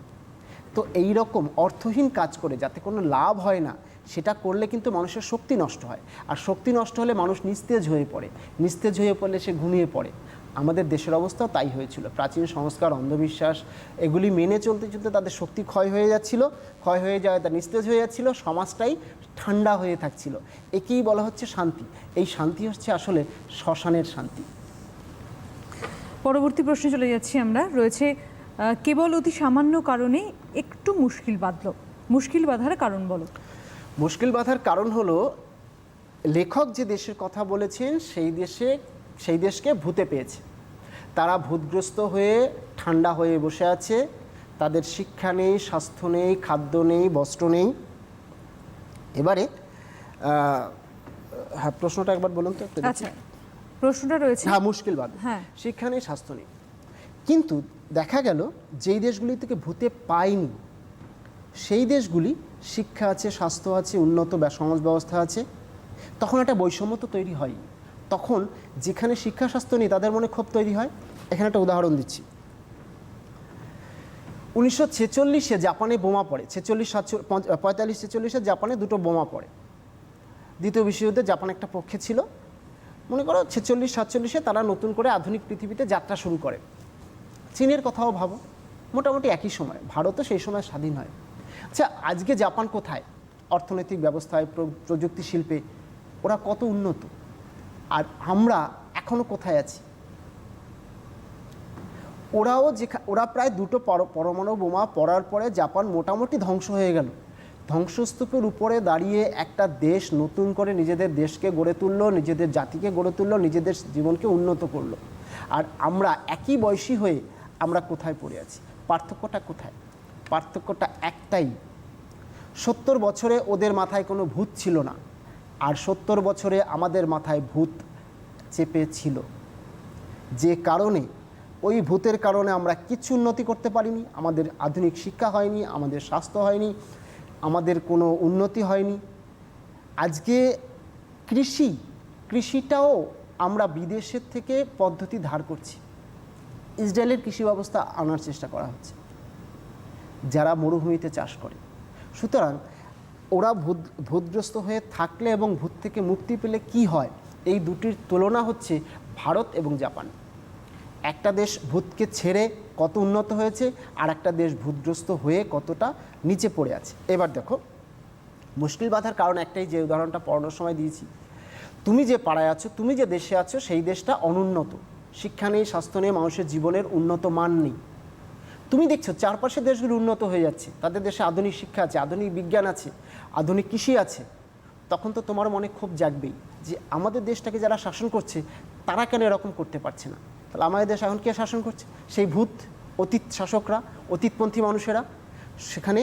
তো এই রকম অর্থহীন কাজ করে যাতে কোনো লাভ হয় না, সেটা করলে কিন্তু মানুষের শক্তি নষ্ট হয়, আর শক্তি নষ্ট হলে মানুষ নিস্তেজ হয়ে পড়ে, নিস্তেজ হয়ে পড়লে সে ঘুমিয়ে পড়ে। আমাদের দেশের অবস্থাও তাই হয়েছিল। প্রাচীন সংস্কার, অন্ধবিশ্বাস এগুলি মেনে চলতে চলতে তাদের শক্তি ক্ষয় হয়ে যাচ্ছিল, ক্ষয় হয়ে যাওয়ায় তার নিস্তেজ হয়ে যাচ্ছিল, সমাজটাই ঠান্ডা হয়ে থাকছিল। একেই বলা হচ্ছে শান্তি। এই শান্তি হচ্ছে আসলে শ্মশানের শান্তি। পরবর্তী প্রশ্নে চলে যাচ্ছি আমরা। রয়েছে, কেবল অতি সামান্য কারণে একটু মুশকিল বাঁধল, মুশকিল বাঁধার কারণ বলো। মুশকিল বাঁধার কারণ হলো লেখক যে দেশের কথা বলেছেন সেই দেশকে ভূতে পেয়েছে। তারা ভূতগ্রস্ত হয়ে ঠান্ডা হয়ে বসে আছে, তাদের শিক্ষা নেই, স্বাস্থ্য নেই, খাদ্য নেই, বস্ত্র নেই। এবারে হ্যাঁ, প্রশ্নটা একবার বলুন তো। আচ্ছা, প্রশ্নটা রয়েছে, হ্যাঁ, মুশকিল বাদ, হ্যাঁ, শিক্ষা নেই, স্বাস্থ্য নেই। কিন্তু দেখা গেল যেই দেশগুলি থেকে ভূতে পায়নি সেই দেশগুলি শিক্ষা আছে, স্বাস্থ্য আছে, উন্নত সমাজ ব্যবস্থা আছে, তখন একটা বৈষম্য তো তৈরি হয়। তখন যেখানে শিক্ষা স্বাস্থ্য নেই তাদের মনে ক্ষোভ তৈরি হয়। এখানে একটা উদাহরণ দিচ্ছি। 1946-এ জাপানে বোমা পড়ে, 45-46 জাপানে দুটো বোমা পড়ে। দ্বিতীয় বিশ্বযুদ্ধে জাপান একটা পক্ষে ছিল। মনে করো 46-47-এ তারা নতুন করে আধুনিক পৃথিবীতে যাত্রা শুরু করে। চীনের কথাও ভাবো, মোটামুটি একই সময়, ভারতও সেই সময় স্বাধীন হয়। আচ্ছা, আজকে জাপান কোথায়? অর্থনৈতিক ব্যবস্থায়, প্রযুক্তি শিল্পে ওরা কত উন্নত, আর আমরা এখনও কোথায় আছি? ওরা প্রায় দুটো পরমাণু বোমা পড়ার পরে জাপান মোটামুটি ধ্বংস হয়ে গেল। ধ্বংসস্তূপের উপরে দাঁড়িয়ে একটা দেশ নতুন করে নিজেদের দেশকে গড়ে তুললো, নিজেদের জাতিকে গড়ে তুললো, নিজেদের জীবনকে উন্নত করলো। আর আমরা একই বয়সী হয়ে আমরা কোথায় পড়ে আছি? পার্থক্যটা কোথায়? পার্থক্যটা একটাই, 70 বছরে ওদের মাথায় কোনো ভূত ছিল না, আর 70 বছরে আমাদের মাথায় ভূত চেপে ছিল। যে কারণে, ওই ভূতের কারণে আমরা কিচ্ছু উন্নতি করতে পারিনি। আমাদের আধুনিক শিক্ষা হয়নি, আমাদের স্বাস্থ্য হয়নি, আমাদের কোনো উন্নতি হয়নি। আজকে কৃষিটাও আমরা বিদেশের থেকে পদ্ধতি ধার করছি। ইসরায়েলের কৃষি ব্যবস্থা আনার চেষ্টা করা হচ্ছে, যারা মরুভূমিতে চাষ করে। সুতরাং ওরা ভূতগ্রস্ত হয়ে থাকলে এবং ভূত থেকে মুক্তি পেলে কি হয়, এই দুটির তুলনা হচ্ছে ভারত এবং জাপান। একটা দেশ ভূতকে ছেড়ে কত উন্নত হয়েছে, আর একটা দেশ ভূতগ্রস্ত হয়ে কতটা নিচে পড়ে আছে। এবার দেখো, মুশকিল বাধার কারণ একটাই, যে উদাহরণটা পড়ানোর সময় দিয়েছি। তুমি যে পাড়ায় আছো, তুমি যে দেশে আছো, সেই দেশটা অনুন্নত, শিক্ষা নেই, স্বাস্থ্য নেই, মানুষের জীবনের উন্নত মান নেই। তুমি দেখছো চারপাশে দেশগুলো উন্নত হয়ে যাচ্ছে, তাদের দেশে আধুনিক শিক্ষা আছে, আধুনিক বিজ্ঞান আছে, আধুনিক কৃষি আছে। তখন তো তোমার মনে ক্ষোভ জাগবেই যে আমাদের দেশটাকে যারা শাসন করছে তারা কেন এরকম করতে পারছে না। তাহলে আমাদের দেশ এখন কে শাসন করছে? সেই ভূত, অতীত শাসকরা, অতীতপন্থী মানুষেরা। সেখানে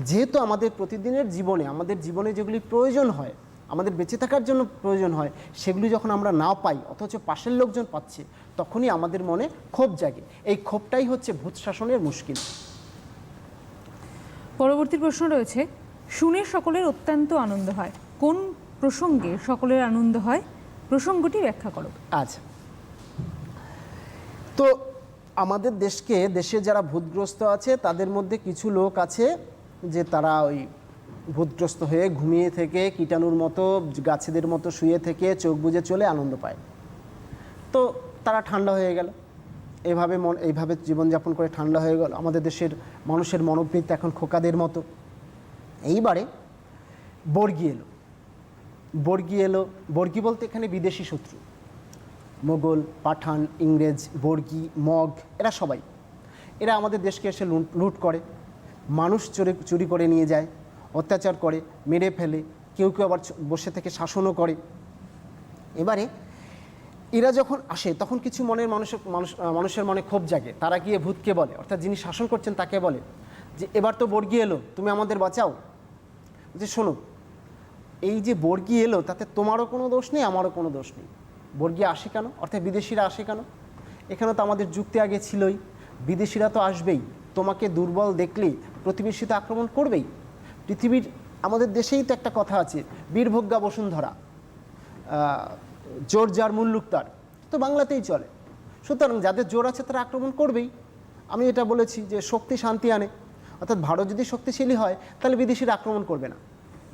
যেহেতু আমাদের প্রতিদিনের জীবনে, আমাদের জীবনে যেগুলি প্রয়োজন হয়, আমাদের বেঁচে থাকার জন্য প্রয়োজন হয়, সেগুলি যখন আমরা না পাই, অথচ পাশের লোকজন পাচ্ছে, তখনই আমাদের মনে ক্ষোভ জাগে। এই ক্ষোভটাই হচ্ছে ভূত শাসনের মুশকিল। পরবর্তী প্রশ্ন রয়েছে, শুনে সকলের অত্যন্ত আনন্দ হয়, কোন প্রসঙ্গে সকলের আনন্দ হয়? প্রসঙ্গটি ব্যাখ্যা করো। আচ্ছা, তো আমাদের দেশে যারা ভূতগ্রস্ত আছে তাদের মধ্যে কিছু লোক আছে যে তারা ওই ভূতগ্রস্ত হয়ে ঘুমিয়ে থেকে, কীটাণুর মতো, গাছেদের মতো শুয়ে থেকে চোখ বুজে চলে আনন্দ পায়। তো তারা ঠান্ডা হয়ে গেল, এইভাবে জীবনযাপন করে ঠান্ডা হয়ে গেল। আমাদের দেশের মানুষের মনোবৃত্তি এখন খোকাদের মতো। এইবারে বর্গী এলো। বর্গী বলতে এখানে বিদেশি শত্রু, মোগল, পাঠান, ইংরেজ, বর্গী, মগ, এরা আমাদের দেশকে এসে লুট করে, মানুষ চুরি করে নিয়ে যায়, অত্যাচার করে, মেরে ফেলে, কেউ আবার বসে থেকে শাসনও করে। এবারে এরা যখন আসে তখন কিছু মানুষের মনে ক্ষোভ জাগে। তারা গিয়ে ভূতকে বলে, অর্থাৎ যিনি শাসন করছেন তাকে বলে যে এবার তো বর্গী এলো, তুমি আমাদের বাঁচাও। যে শোনো, এই যে বর্গী এলো তাতে তোমারও কোনো দোষ নেই, আমারও কোনো দোষ নেই। বর্গী আসে কেন, অর্থাৎ বিদেশিরা আসে কেন? এখানে তো আমাদের যুক্তি আগে ছিলই, বিদেশিরা তো আসবেই, তোমাকে দুর্বল দেখলে প্রতিবেশী তো আক্রমণ করবেই। আমাদের দেশেই তো একটা কথা আছে, বীরভোগ্যা বসুন্ধরা, জোর যার মুল্লুক তার, তো বাংলাতেই চলে। সুতরাং যাদের জোর আছে তারা আক্রমণ করবেই। আমি এটা বলেছি যে শক্তি শান্তি আনে, অর্থাৎ ভারত যদি শক্তিশালী হয় তাহলে বিদেশিরা আক্রমণ করবে না।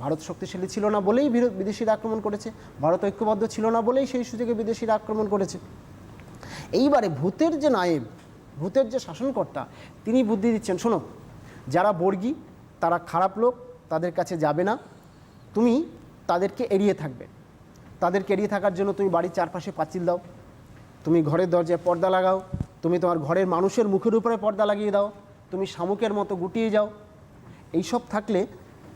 ভারত শক্তিশালী ছিল না বলেই বিদেশিরা আক্রমণ করেছে, ভারত ঐক্যবদ্ধ ছিল না বলেই সেই সুযোগে বিদেশিরা আক্রমণ করেছে। এইবারে ভূতের যে নায়েব, ভূতের যে শাসনকর্তা, তিনি বুদ্ধি দিচ্ছেন, শোনো, যারা বর্গী তারা খারাপ লোক, তাদের কাছে যাবে না, তুমি তাদেরকে এড়িয়ে থাকবে। তাদেরকে এড়িয়ে থাকার জন্য তুমি বাড়ির চারপাশে পাঁচিল দাও, তুমি ঘরের দরজায় পর্দা লাগাও, তুমি তোমার ঘরের মানুষের মুখের উপরে পর্দা লাগিয়ে দাও, তুমি শামুকের মতো গুটিয়ে যাও। এইসব থাকলে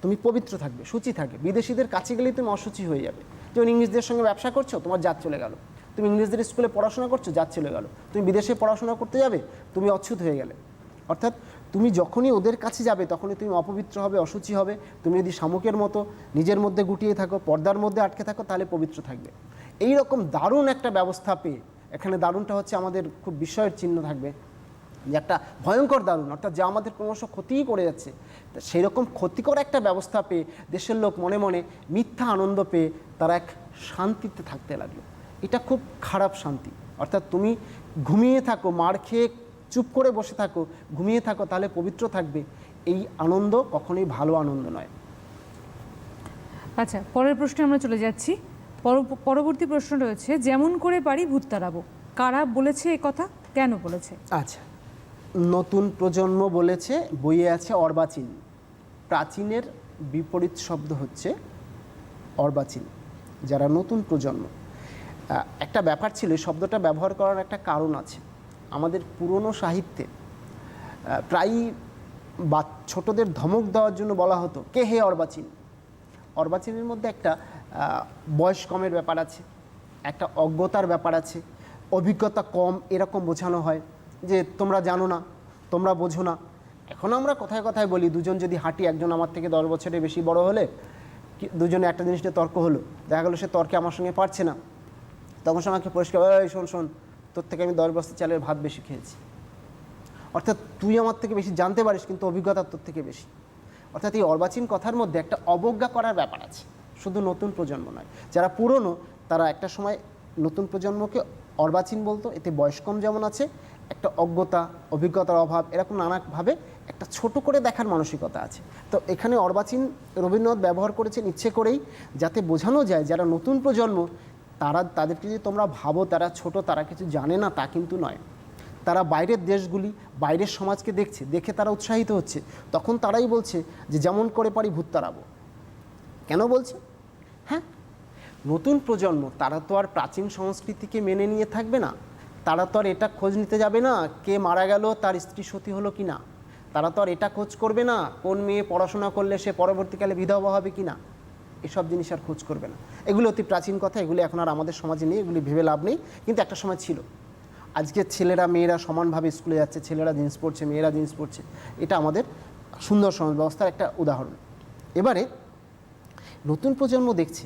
তুমি পবিত্র থাকবে, সূচি থাকবে। বিদেশিদের কাছে গেলেই তুমি অসুচি হয়ে যাবে। যেমন ইংরেজদের সঙ্গে ব্যবসা করছো, তোমার জাত চলে গেল। তুমি ইংরেজদের স্কুলে পড়াশোনা করছো, জাত চলে গেল। তুমি বিদেশে পড়াশোনা করতে যাবে, তুমি অচ্ছুত হয়ে গেলে। অর্থাৎ তুমি যখনই ওদের কাছে যাবে তখনই তুমি অপবিত্র হবে, অসুচি হবে। তুমি যদি শামুকের মতো নিজের মধ্যে গুটিয়ে থাকো, পর্দার মধ্যে আটকে থাকো, তাহলে পবিত্র থাকবে। এই রকম দারুণ একটা ব্যবস্থা পেয়ে, এখানে দারুণটা হচ্ছে আমাদের খুব বিস্ময়ের চিহ্ন থাকবে, যে একটা ভয়ঙ্কর দারুণ, অর্থাৎ যা আমাদের ক্রমশ ক্ষতিই করে যাচ্ছে, তা সেই রকম ক্ষতিকর একটা ব্যবস্থা পেয়ে দেশের লোক মনে মনে মিথ্যা আনন্দ পেয়ে তারা এক শান্তিতে থাকতে লাগলো। এটা খুব খারাপ শান্তি। অর্থাৎ তুমি ঘুমিয়ে থাকো, মার খেয়ে চুপ করে বসে থাকো, ঘুমিয়ে থাকো, তাহলে পবিত্র থাকবে, এই আনন্দ কখনোই ভালো আনন্দ নয়। আচ্ছা, পরের প্রশ্নে আমরা চলে যাচ্ছি। পরবর্তী প্রশ্ন রয়েছে, যেমন করে পারি ভূত তাড়াবো, কারা বলেছে এ কথা, কেন বলেছে? আচ্ছা, নতুন প্রজন্ম বলেছে, বইয়ে আছে অর্বাচীন। প্রাচীনের বিপরীত শব্দ হচ্ছে অর্বাচীন, যারা নতুন প্রজন্ম। একটা ব্যাপার ছিল, এই শব্দটা ব্যবহার করার একটা কারণ আছে। আমাদের পুরনো সাহিত্যে প্রায়ই ছোটদের ধমক দেওয়ার জন্য বলা হতো, কে হে অর্বাচীন। অর্বাচীনের মধ্যে একটা বয়স কমের ব্যাপার আছে, একটা অজ্ঞতার ব্যাপার আছে, অভিজ্ঞতা কম এরকম বোঝানো হয়, যে তোমরা জানো না, তোমরা বোঝো না। এখন আমরা কথায় কথায় বলি, দুজন যদি হাঁটি, একজন আমার থেকে 10 বছরের বেশি বড় হলে দুজনে একটা জিনিস নিয়ে তর্ক হলো, দেখা গেলো সে তর্কে আমার সঙ্গে পারছে না, তখন সে আমাকে পরিষ্কার, এই শোন শোন, তোর থেকে আমি 10 বস্তা চালের ভাত বেশি খেয়েছি। অর্থাৎ তুই আমার থেকে বেশি জানতে পারিস, কিন্তু অভিজ্ঞতা তোর থেকে বেশি। অর্থাৎ এই অর্বাচীন কথার মধ্যে একটা অবজ্ঞা করার ব্যাপার আছে, শুধু নতুন প্রজন্ম নয়, যারা পুরনো তারা একটা সময় নতুন প্রজন্মকে অর্বাচীন বলতো। এতে বয়স কম যেমন আছে, একটা অজ্ঞতা, অভিজ্ঞতার অভাব, এরকম নানাভাবে একটা ছোট করে দেখার মানসিকতা আছে। তো এখানে অর্বাচীন রবীন্দ্রনাথ ব্যবহার করেছেন ইচ্ছে করেই, যাতে বোঝানো যায় যারা নতুন প্রজন্ম তাদেরকে যদি তোমরা ভাবো তারা ছোট, তারা কিছু জানে না, তা কিন্তু নয়। তারা বাইরের দেশগুলি, বাইরের সমাজকে দেখছে, দেখে তারা উৎসাহিত হচ্ছে, তখন তারাই বলছে যে যেমন করে পারি ভূত তাড়াবো। কেন বলছে? হ্যাঁ, নতুন প্রজন্ম তারা তো আর প্রাচীন সংস্কৃতিকে মেনে নিয়ে থাকবে না, তারা তো আর এটা খোঁজ নিতে যাবে না কে মারা গেল, তার স্ত্রী সতী হলো কি না, তারা তো আর এটা খোঁজ করবে না কোন মেয়ে পড়াশোনা করলে সে পরবর্তীকালে বিধবা হবে কি না, এসব জিনিস আর খোঁজ করবে না। এগুলো অতি প্রাচীন কথা, এগুলি এখন আর আমাদের সমাজে নেই, এগুলি ভেবে লাভ নেই, কিন্তু একটা সময় ছিল। আজকে ছেলেরা মেয়েরা সমানভাবে স্কুলে যাচ্ছে, ছেলেরা জিন্স পরছে, মেয়েরা জিন্স পরছে, এটা আমাদের সুন্দর সমাজ ব্যবস্থার একটা উদাহরণ। এবারে নতুন প্রজন্ম দেখছে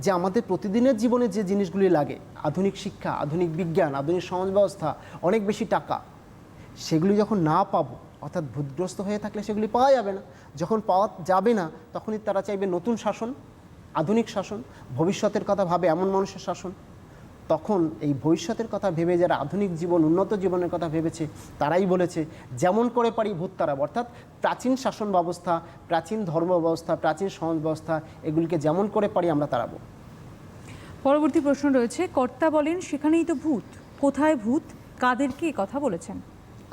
যে আমাদের প্রতিদিনের জীবনে যে জিনিসগুলি লাগে, আধুনিক শিক্ষা, আধুনিক বিজ্ঞান, আধুনিক সমাজ ব্যবস্থা, অনেক বেশি টাকা, সেগুলি যখন না পাবো, অর্থাৎ ভূতগ্রস্ত হয়ে থাকলে সেগুলি পাওয়া যাবে না। যখন পাওয়া যাবে না, তখনই তারা চাইবে নতুন শাসন, আধুনিক শাসন, ভবিষ্যতের কথা ভাবে এমন মানুষের শাসন। তখন এই ভবিষ্যতের কথা ভেবে যারা আধুনিক জীবন, উন্নত জীবনের কথা ভেবেছে, তারাই বলেছে যেমন করে পারি ভূত তাড়াবো। অর্থাৎ প্রাচীন শাসন ব্যবস্থা, প্রাচীন ধর্ম ব্যবস্থা, প্রাচীন সমাজ ব্যবস্থা, এগুলিকে যেমন করে পারি আমরা তাড়াবো। পরবর্তী প্রশ্ন রয়েছে, কর্তা বলেন সেখানেই তো ভূত, কোথায় ভূত, কাদেরকে এই কথা বলেছেন?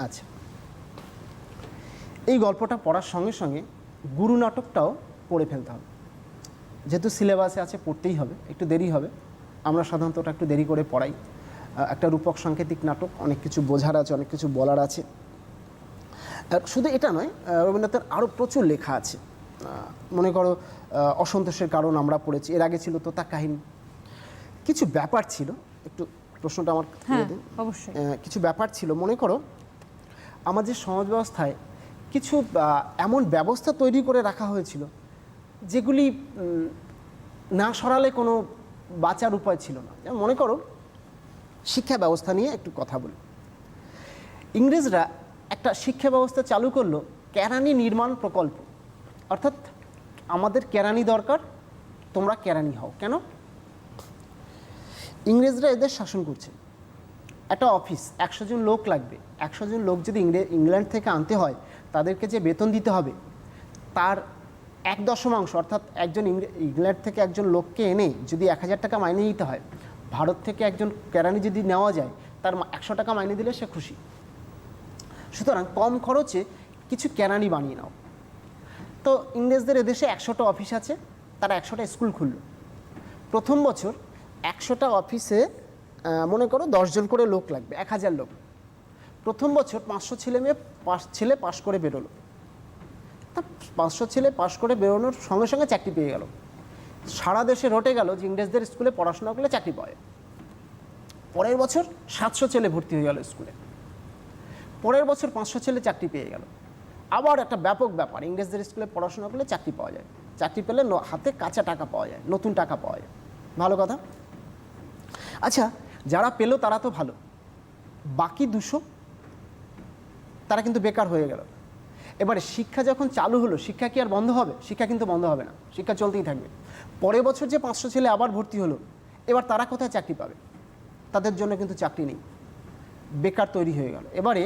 আচ্ছা, এই গল্পটা পড়ার সঙ্গে সঙ্গে গুরু নাটকটাও পড়ে ফেলতে হবে, যেহেতু সিলেবাসে আছে, পড়তেই হবে, একটু দেরি হবে। আমরা সাধারণত ওটা একটু দেরি করে পড়াই। একটা রূপক সাংকেতিক নাটক, অনেক কিছু বোঝার আছে, অনেক কিছু বলার আছে। শুধু এটা নয়, রবীন্দ্রনাথের আরও প্রচুর লেখা আছে। মনে করো অসন্তোষের কারণ আমরা পড়েছি, এর আগে ছিল তোতা কাহিনী। কিছু ব্যাপার ছিল, একটু প্রশ্নটা আমার অবশ্যই। কিছু ব্যাপার ছিল, মনে করো আমাদের সমাজ ব্যবস্থায় কিছু এমন ব্যবস্থা তৈরি করে রাখা হয়েছিল যেগুলি না সরালে কোনো বাঁচার উপায় ছিল না। যেমন মনে করো শিক্ষা ব্যবস্থা নিয়ে একটু কথা বলি। ইংরেজরা একটা শিক্ষা ব্যবস্থা চালু করলো, কেরানি নির্মাণ প্রকল্প। অর্থাৎ আমাদের কেরানি দরকার, তোমরা কেরানি হও। কেন? ইংরেজরা এদের শাসন করছে, একটা অফিস 100 জন লোক লাগবে, 100 জন লোক যদি ইংল্যান্ড থেকে আনতে হয়, তাদেরকে যে বেতন দিতে হবে তার 1/10, অর্থাৎ একজন ইংল্যান্ড থেকে একজন লোককে এনে যদি 1000 টাকা মাইনে দিতে হয়, ভারত থেকে একজন কেরানি যদি নেওয়া যায়, তার 100 টাকা মাইনে দিলে সে খুশি। সুতরাং কম খরচে কিছু কেরানি বানিয়ে নাও। তো ইংরেজদের এদেশে 100টা অফিস আছে, তারা 100টা স্কুল খুলল। প্রথম বছর 100টা অফিসে মনে করো 10 জন করে লোক লাগবে, 1000 লোক। প্রথম বছর 500 ছেলে পাশ করে বেরোলো। তা 500 ছেলে পাশ করে বেরোনোর সঙ্গে সঙ্গে চাকরি পেয়ে গেল। সারা দেশে রটে গেল যে ইংরেজদের স্কুলে পড়াশোনা করলে চাকরি পায়। পরের বছর 700 ছেলে ভর্তি হয়ে গেল স্কুলে। পরের বছর 500 ছেলে চাকরি পেয়ে গেল। আবার একটা ব্যাপক ব্যাপার, ইংরেজদের স্কুলে পড়াশোনা করলে চাকরি পাওয়া যায়, চাকরি পেলে হাতে কাঁচা টাকা পাওয়া যায়, নতুন টাকা পাওয়া যায়। ভালো কথা। আচ্ছা, যারা পেলো তারা তো ভালো, বাকি 200 তারা কিন্তু বেকার হয়ে গেল। এবারে শিক্ষা যখন চালু হলো, শিক্ষা কি আর বন্ধ হবে? শিক্ষা কিন্তু বন্ধ হবে না, শিক্ষা চলতেই থাকবে। পরের বছর যে 500 ছেলে আবার ভর্তি হলো, এবার তারা কোথায় চাকরি পাবে? তাদের জন্য কিন্তু চাকরি নেই, বেকার তৈরি হয়ে গেল। এবারে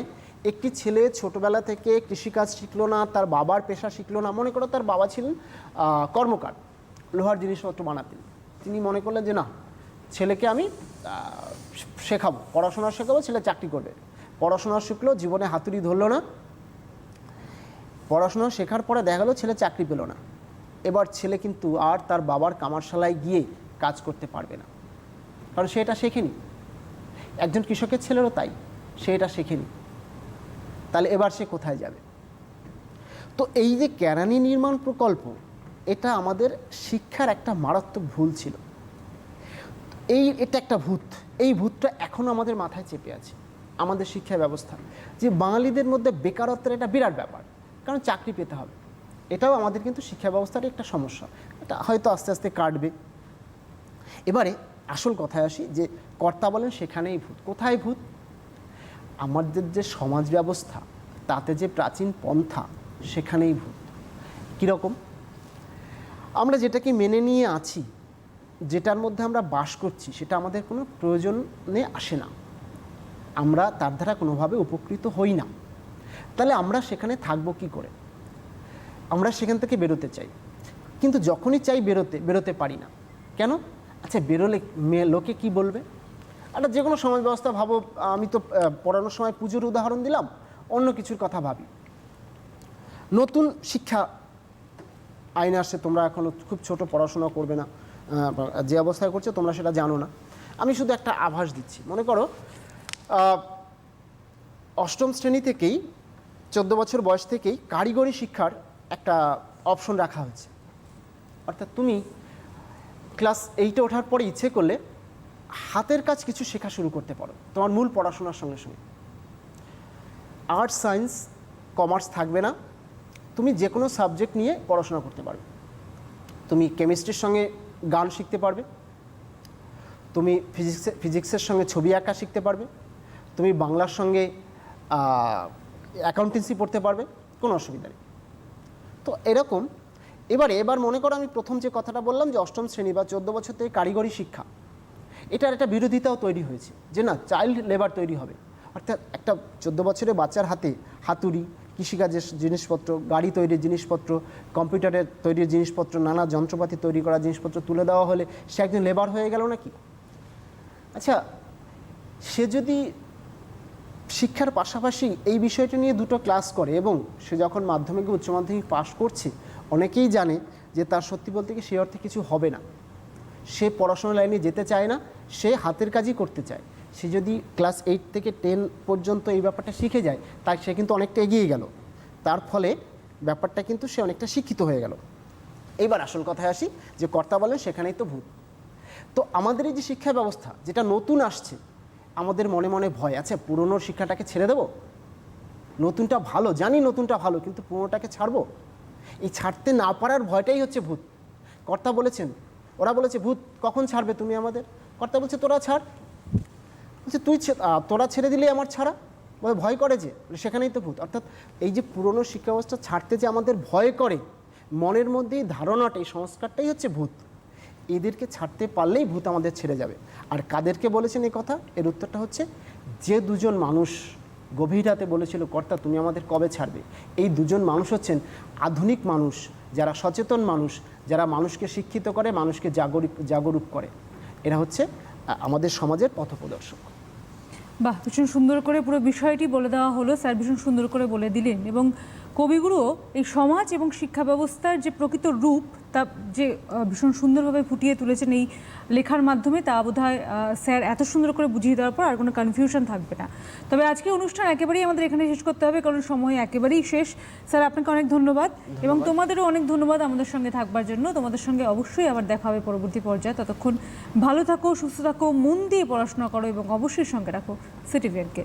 একটি ছেলে ছোটবেলা থেকে কৃষিকাজ শিখলো না, তার বাবার পেশা শিখলো না। মনে করো তার বাবা ছিলেন কর্মকার, লোহার জিনিসপত্র বানাতেন। তিনি মনে করলেন যে না, ছেলেকে আমি শেখাবো, পড়াশোনা শেখাবো, ছেলে চাকরি করবে। পড়াশোনা শিখলো, জীবনে হাতুড়ি ধরলো না। পড়াশোনা শেখার পরে দেখা গেলো ছেলে চাকরি পেল না। এবার ছেলে কিন্তু আর তার বাবার কামারশালায় গিয়ে কাজ করতে পারবে না, কারণ সে এটা শেখেনি। একজন কৃষকের ছেলেরও তাই, সে এটা শেখেনি। তাহলে এবার সে কোথায় যাবে? তো এই যে কেরানি নির্মাণ প্রকল্প, এটা আমাদের শিক্ষার একটা মারাত্মক ভুল ছিল। এটা একটা ভূত, এই ভূতটা এখনও আমাদের মাথায় চেপে আছে, আমাদের শিক্ষা ব্যবস্থা। যে বাঙালিদের মধ্যে বেকারত্বের একটা বিরাট ব্যাপার, কারণ চাকরি পেতে হবে। এটাও আমাদের কিন্তু শিক্ষা ব্যবস্থার একটা সমস্যা, এটা হয়তো আস্তে আস্তে কাটবে। এবারে আসল কথায় আসি, যে কর্তা বলেন সেখানেই ভূত। কোথায় ভূত? আমাদের যে সমাজ ব্যবস্থা, তাতে যে প্রাচীন পন্থা, সেখানেই ভূত। কীরকম? আমরা যেটাকে মেনে নিয়ে আছি, যেটার মধ্যে আমরা বাস করছি, সেটা আমাদের কোনো প্রয়োজনে আসে না, আমরা তার দ্বারা কোনোভাবে উপকৃত হই না। তাহলে আমরা সেখানে থাকবো কি করে? আমরা সেখান থেকে বেরোতে চাই, কিন্তু যখনই চাই বেরোতে পারি না। কেন? আচ্ছা, বেরোলে লোকে কি বলবে? একটা যে কোনো সমাজ ব্যবস্থা ভাবো, আমি তো পড়ানোর সময় পুজোর উদাহরণ দিলাম, অন্য কিছুর কথা ভাবি। নতুন শিক্ষা আইন আসছে, তোমরা এখনও খুব ছোট, পড়াশোনা করবে না, যে অবস্থায় করছে তোমরা সেটা জানো না। আমি শুধু একটা আভাস দিচ্ছি। মনে করো 8ম শ্রেণী থেকেই, 14 বছর বয়স থেকেই কারিগরি শিক্ষার একটা অপশন রাখা হয়েছে। অর্থাৎ তুমি ক্লাস 8-এ ওঠার পরে ইচ্ছে করলে হাতের কাজ কিছু শেখা শুরু করতে পারো, তোমার মূল পড়াশোনার সঙ্গে সঙ্গে। আর্টস, সায়েন্স, কমার্স থাকবে না, তুমি যে কোনো সাবজেক্ট নিয়ে পড়াশোনা করতে পারবে। তুমি কেমিস্ট্রির সঙ্গে গান শিখতে পারবে, তুমি ফিজিক্সের সঙ্গে ছবি আঁকা শিখতে পারবে, তুমি বাংলার সঙ্গে অ্যাকাউন্টেন্সি পড়তে পারবে, কোনো অসুবিধা নেই। তো এরকম এবার মনে করো আমি প্রথম যে কথাটা বললাম, যে 8ম শ্রেণী বা 14 বছর থেকে কারিগরি শিক্ষা, এটার একটা বিরোধিতাও তৈরি হয়েছে, যে না, চাইল্ড লেবার তৈরি হবে। অর্থাৎ একটা 14 বছরের বাচ্চার হাতে হাতুড়ি, কৃষিকাজের জিনিসপত্র, গাড়ি তৈরির জিনিসপত্র, কম্পিউটারের তৈরির জিনিসপত্র, নানা যন্ত্রপাতি তৈরি করা জিনিসপত্র তুলে দেওয়া হলে সে একজন লেবার হয়ে গেল নাকি? আচ্ছা, সে যদি শিক্ষার পাশাপাশি এই বিষয়টা নিয়ে 2টো ক্লাস করে, এবং সে যখন মাধ্যমিক উচ্চ মাধ্যমিক পাশ করছে, অনেকেই জানে যে তার সত্যি বলতে কি সে অর্থে কিছু হবে না, সে পড়াশোনার লাইনে যেতে চায় না, সে হাতের কাজই করতে চায়। সে যদি ক্লাস 8 থেকে 10 পর্যন্ত এই ব্যাপারটা শিখে যায়, তাই সে কিন্তু অনেকটা এগিয়ে গেল। তার ফলে ব্যাপারটা কিন্তু সে অনেকটা শিক্ষিত হয়ে গেল। এইবার আসল কথায় আসি, যে কর্তা বলেন সেখানেই তো ভূত। তো আমাদের এই যে শিক্ষা ব্যবস্থা, যেটা নতুন আসছে, আমাদের মনে মনে ভয় আছে, পুরনোর শিক্ষাটাকে ছেড়ে দেব? নতুনটা ভালো, জানি নতুনটা ভালো, কিন্তু পুরনোটাকে ছাড়বো? এই ছাড়তে না পারার ভয়টাই হচ্ছে ভূত। কর্তা বলেছেন, ওরা বলেছে ভূত কখন ছাড়বে তুমি আমাদের? কর্তা বলছে তোরা ছাড়। বলছে তোরা ছেড়ে দিলে আমার ছাড়া, বলে ভয় করে যে, সেখানেই তো ভূত। অর্থাৎ এই যে পুরনো শিক্ষা ব্যবস্থা ছাড়তে যে আমাদের ভয় করে, মনের মধ্যে এই ধারণাটা, এই সংস্কারটাই হচ্ছে ভূত। এদেরকে ছাড়তে পারলেই ভূত আমাদের ছেড়ে যাবে। আর কাদেরকে বলেছেন এই কথা? এর উত্তরটা হচ্ছে, যে 2জন মানুষ গভীর রাতে বলেছিল কর্তা তুমি আমাদের কবে ছাড়বে, এই 2জন মানুষ হচ্ছেন আধুনিক মানুষ, যারা সচেতন মানুষ, যারা মানুষকে শিক্ষিত করে, মানুষকে জাগরুক করে। এরা হচ্ছে আমাদের সমাজের পথপ্রদর্শক। বাহ, ভীষণ সুন্দর করে পুরো বিষয়টি বলে দেওয়া হলো, স্যার ভীষণ সুন্দর করে বলে দিলেন। এবং কবিগুরু এই সমাজ এবং শিক্ষা ব্যবস্থার যে প্রকৃত রূপ, তা যে ভীষণ সুন্দরভাবে ফুটিয়ে তুলেছেন এই লেখার মাধ্যমে, তা বোধহয় স্যার এত সুন্দর করে বুঝিয়ে দেওয়ার পর আর কোনো কনফিউশন থাকবে না। তবে আজকে অনুষ্ঠান একেবারেই আমাদের এখানে শেষ করতে হবে, কারণ সময় একেবারেই শেষ। স্যার, আপনাকে অনেক ধন্যবাদ, এবং তোমাদেরও অনেক ধন্যবাদ আমাদের সঙ্গে থাকবার জন্য। তোমাদের সঙ্গে অবশ্যই আবার দেখা হবে পরবর্তী পর্যায়ে। ততক্ষণ ভালো থাকো, সুস্থ থাকো, মন দিয়ে পড়াশোনা করো, এবং অবশ্যই সঙ্গে রাখো সিটিভিএনকে।